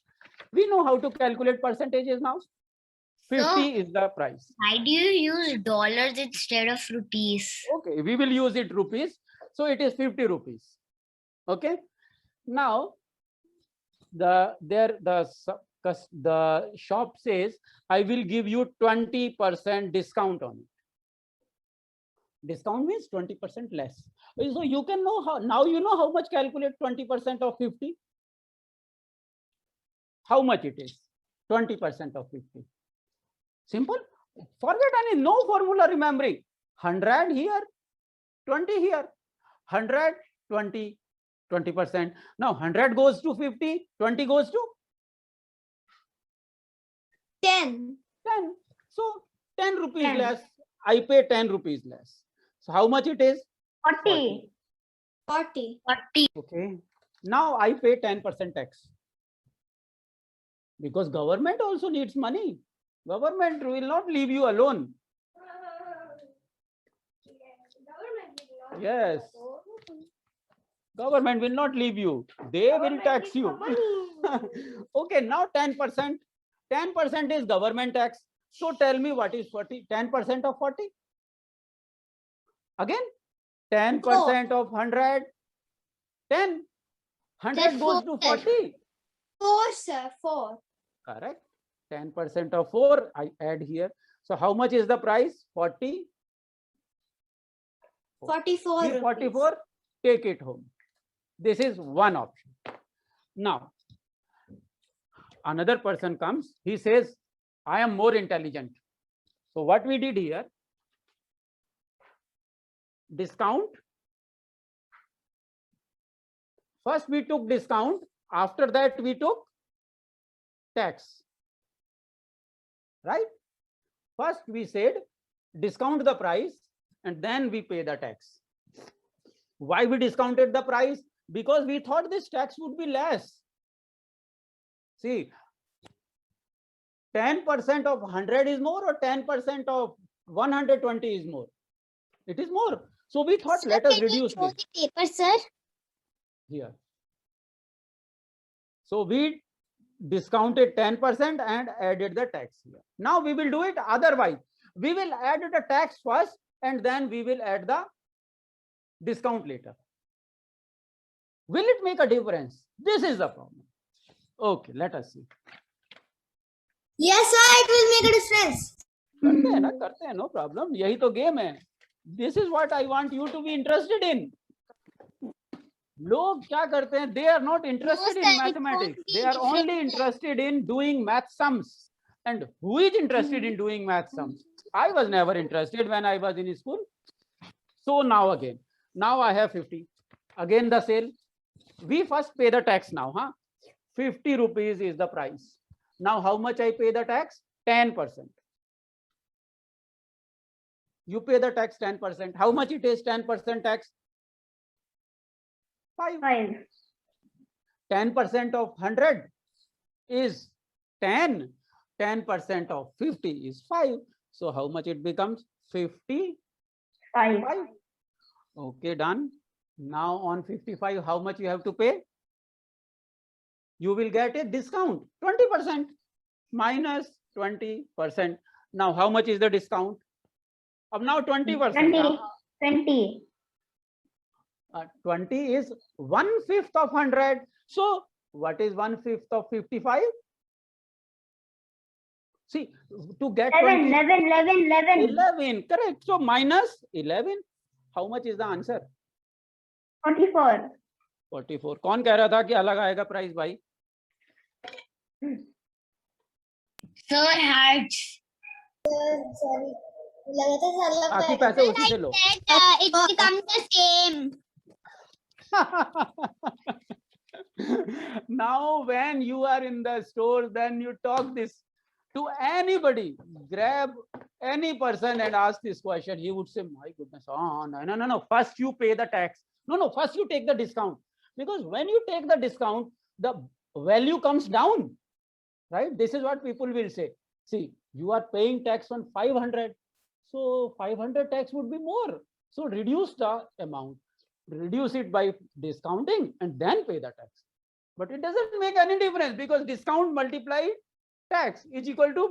We know how to calculate percentages now. 50 is the price. Why do you use dollars instead of rupees? Okay, we will use it rupees. So it is 50 rupees. Okay. Now the shop says, I will give you 20% discount on it. Discount means 20% less. So you can know how, now you know how much calculate 20% of 50. How much it is? 20% of 50. Simple. Forget any, no formula remembering. 100 here, 20 here. 100, 20, 20%. Now 100 goes to 50, 20 goes to 10. 10. So 10 rupees 10. less. I pay 10 rupees less. So how much it is? 40. 40. 40. Okay. Now I pay 10% tax. Because government also needs money. Government will not leave you alone. Yes. Government will not leave you. They will tax you. Okay, now 10%. 10% is government tax. So tell me what is 40? 10% of 40? Again, 10% of 100. 10. 100 goes to 40. 4, sir. 4. Correct. 10% of 4, I add here. So how much is the price? 40. 44. Here 44, take it home. This is one option. Now, another person comes, he says, I am more intelligent. So what we did here, discount. First we took discount, after that we took tax. Right? First we said discount the price and then we pay the tax. Why we discounted the price? Because we thought this tax would be less. See, 10% of 100 is more or 10% of 120 is more? It is more. So we thought, let us reduce this. Paper, sir. Here. So we discounted 10% and added the tax here. Now we will do it otherwise. We will add the tax first and then we will add the discount later. Will it make a difference? This is the problem. Okay, let us see. Yes, sir, it will make a difference. करते हैं, no problem. यही तो game है. This is what I want you to be interested in. लोग क्या करते हैं? They are not interested in mathematics. They are only interested in doing math sums. And who is interested in doing math sums? I was never interested when I was in school. So now again, now I have 50. Again the sale. We first pay the tax now, huh? 50 rupees is the price. Now how much I pay the tax? 10%. You pay the tax 10%. How much it is 10% tax? 5. 10% of 100 is 10. 10% of 50 is 5. So how much it becomes? 55. Okay, done. Now on 55, how much you have to pay? You will get a discount, 20% minus 20%. Now how much is the discount? Now 20%. 20. 20 is 1/5 of 100. So what is 1/5 of 55? See, to get 11, correct. So minus 11, how much is the answer? 44. 44. कौन कह रहा था कि अलग आएगा price भाई? Sir had. Sorry. बाकी पैसे उसी से लो. It becomes the same. Now when you are in the store, then you talk this to anybody. Grab any person and ask this question. He would say, my goodness, oh, no. First you pay the tax. No, first you take the discount. Because when you take the discount, the value comes down. Right? This is what people will say. See, you are paying tax on 500. So 500 tax would be more. So reduce the amount, reduce it by discounting and then pay the tax. But it doesn't make any difference because discount multiplied tax is equal to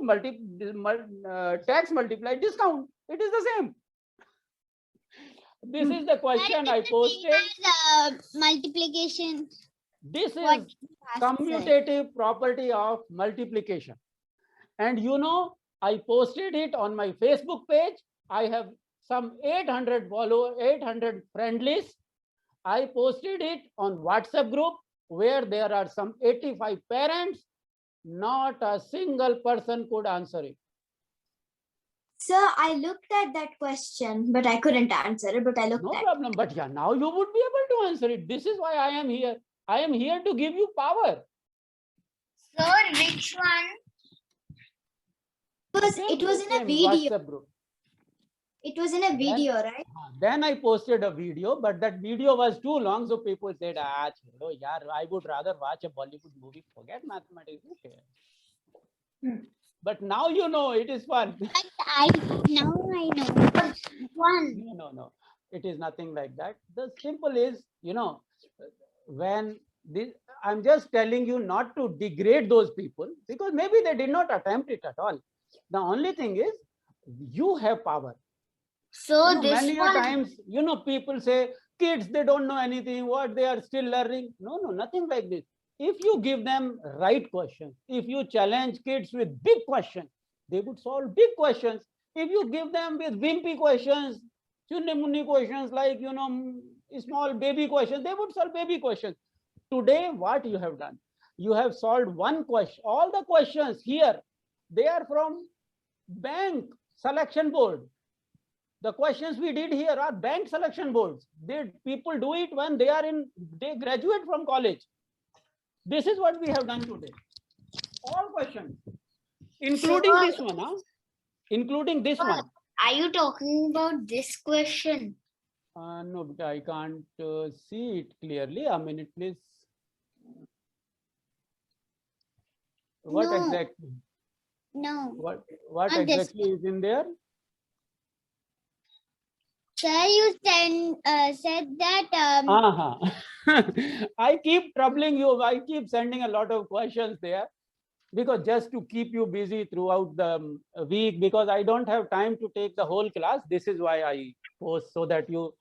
tax multiplied discount. It is the same. This is the question I posted. Multiplication. This What is commutative property of multiplication. And you know, I posted it on my Facebook page. I have some 800 followers, 800 friend list. I posted it on WhatsApp group where there are some 85 parents. Not a single person could answer it. Sir, I looked at that question, but I couldn't answer it, but I looked No at problem. But yeah, now you would be able to answer it. This is why I am here. I am here to give you power. Sir, which one? It was in a Same video. WhatsApp group. It was in a video, right? Then I posted a video, but that video was too long, so people said, "Ah, chalo, yaar, I would rather watch a Bollywood movie. Forget mathematics." Okay. But now you know it is fun. Now I know. One. No. It is nothing like that. The simple is, you know, when this, I'm just telling you not to degrade those people because maybe they did not attempt it at all. The only thing is, you have power. So You know, many a times, you know, people say kids, they don't know anything, what they are still learning. No, nothing like this. If you give them right questions, if you challenge kids with big questions, they would solve big questions. If you give them with wimpy questions, chunni questions like, you know, small baby questions, they would solve baby questions. Today, what you have done? You have solved one question. All the questions here, they are from bank selection board. The questions we did here are bank selection boards. People do it when they graduate from college. This is what we have done today. All questions, including this one, huh? Including this one. Are you talking about this question? No, but I can't see it clearly. A minute, please. What No. exactly? No. What Not this exactly is in there? Sir, you said that I keep troubling you. I keep sending a lot of questions there because just to keep you busy throughout the week, because I don't have time to take the whole class. This is why I post, so that you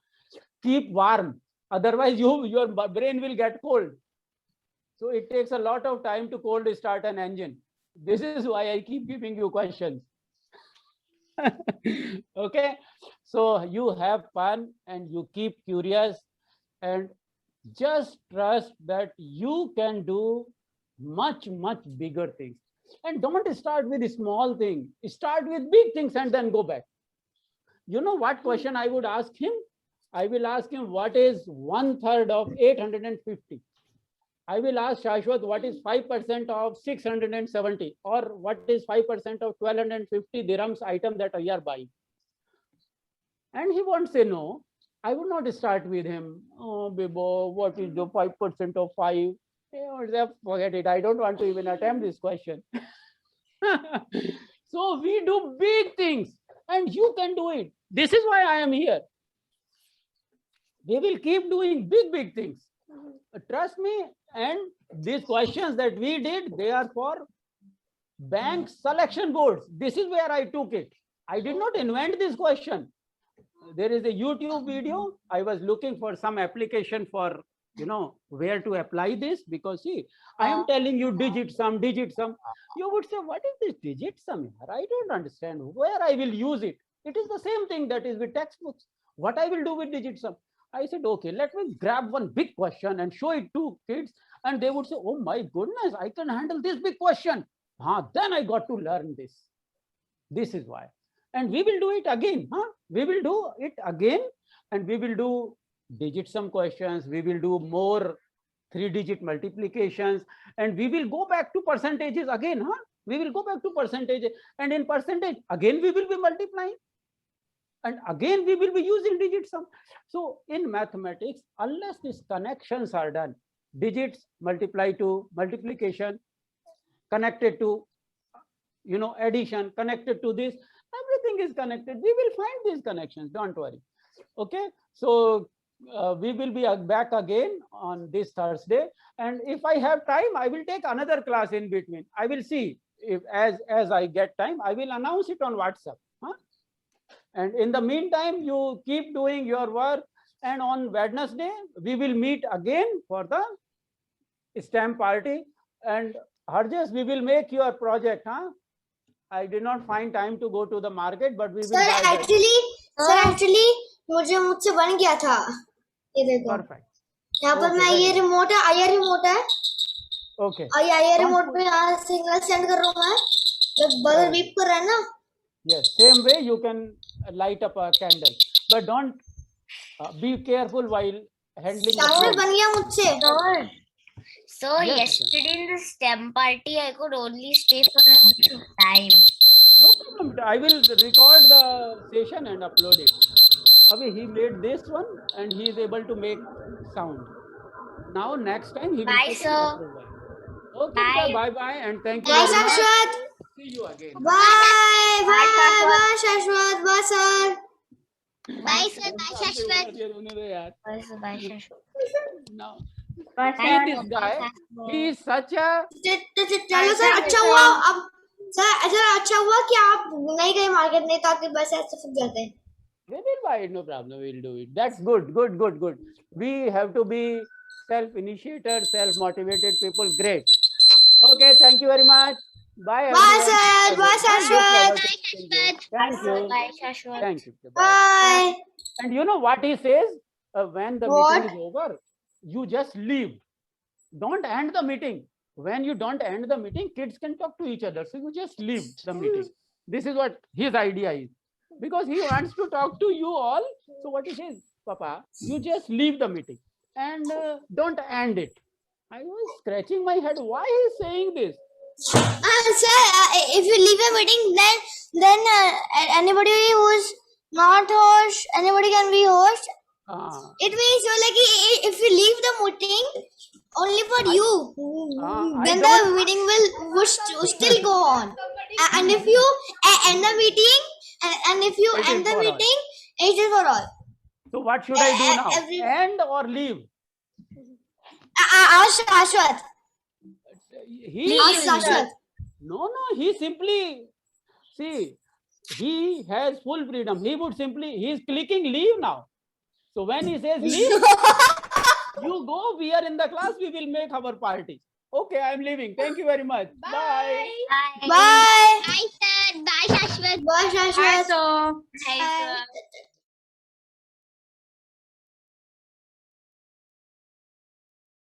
keep warm. Otherwise, your brain will get cold. So it takes a lot of time to cold start an engine. This is why I keep giving you questions. Okay, so you have fun and you keep curious and just trust that you can do much bigger things. And don't start with a small thing. Start with big things and then go back. You know what question I would ask him? I will ask him, what is 1/3 of 850? I will ask Shashwat, what is 5% of 670? Or what is 5% of 1250 dirhams item that we are buying? And he won't say no. I would not start with him. Oh, Bibo, what is the 5% of 5? Forget it. I don't want to even attempt this question. So we do big things and you can do it. This is why I am here. We will keep doing big things. Trust me. And these questions that we did, they are for bank selection boards. This is where I took it. I did not invent this question. There is a YouTube video. I was looking for some application for, you know, where to apply this, because see, I am telling you digit sum. You would say, what is this digit sum? I don't understand where I will use it. It is the same thing that is with textbooks. What I will do with digit sum? I said, okay, let me grab one big question and show it to kids. And they would say, oh my goodness, I can handle this big question. Then I got to learn this. This is why. And we will do it again. We will do it again. And we will do digit sum questions. We will do more 3-digit multiplications. And we will go back to percentages again. We will go back to percentages. And in percentage, again, we will be multiplying. And again, we will be using digit sum. So in mathematics, unless these connections are done, digits multiply to multiplication, connected to addition connected to this. Everything is connected. We will find these connections. Don't worry. Okay. So we will be back again on this Thursday. And if I have time, I will take another class in between. I will see if as I get time, I will announce it on WhatsApp. Huh? And in the meantime, you keep doing your work. And on Wednesday, we will meet again for the STEM party. And Harjas, we will make your project. Huh? I did not find time to go to the market, but we will. Sir, actually, मुझसे बन गया था. ये देखो. Perfect. यहाँ पर मैं ये रिमोट है, IR रिमोट है. Okay. IR रिमोट पे यहाँ सिग्नल सेंड कर रहा हूँ मैं. जब बजर बीप कर रहा है ना. Yes, same way you can light up a candle, but don't be careful while handling. शास्त्र बन गया मुझसे. So yesterday in the STEM party, I could only stay for a bit of time. No problem. I will record the session and upload it. Abhi, he made this one and he is able to make sound. Now next time he will. Bye, sir. Okay, Bye. bye bye and thank you. Bye, very much. Shashwat. See you again. Bye, bye, Shashwat. Bye, sir. Bye, sir. Bye, Shashwat. Shashwat. Bye, sir. Bye, Shashwat. Now, Bye, see this guy. He is such a. चलो sir, अच्छा हुआ अब sir अच्छा हुआ कि आप नहीं गए मार्केट नहीं तो आपके बस ऐसे फंस जाते. We will buy it, no problem. We will do it. That's good, good, good, good. We have to be self-initiated, self-motivated people. Great. Okay, thank you very much. Bye. Bye, everyone. sir. Bye, Shashwat. Thank you. Bye, Shashwat. Thank you. Bye. And you know what he says? When the What? meeting is over, you just leave. Don't end the meeting. When you don't end the meeting, kids can talk to each other. So you just leave the meeting. This is what his idea is. Because he wants to talk to you all. So what he says, Papa, you just leave the meeting and don't end it. I was scratching my head. Why he is saying this? Sir, if you leave a meeting, then anybody who's not host, anybody can be host. It means so like if you leave the meeting only for you, then the meeting will still go on. And if you end the meeting, and if you end the meeting, it is for all. So what should I do now? End or leave? Ashwat. No, he simply, see, he has full freedom. He is clicking leave now. So when he says leave, you go, we are in the class, we will make our party. Okay, I am leaving. Thank you very much. Bye. Bye. Bye, sir. Bye, Shashwat. Bye, Shashwat. Bye, sir.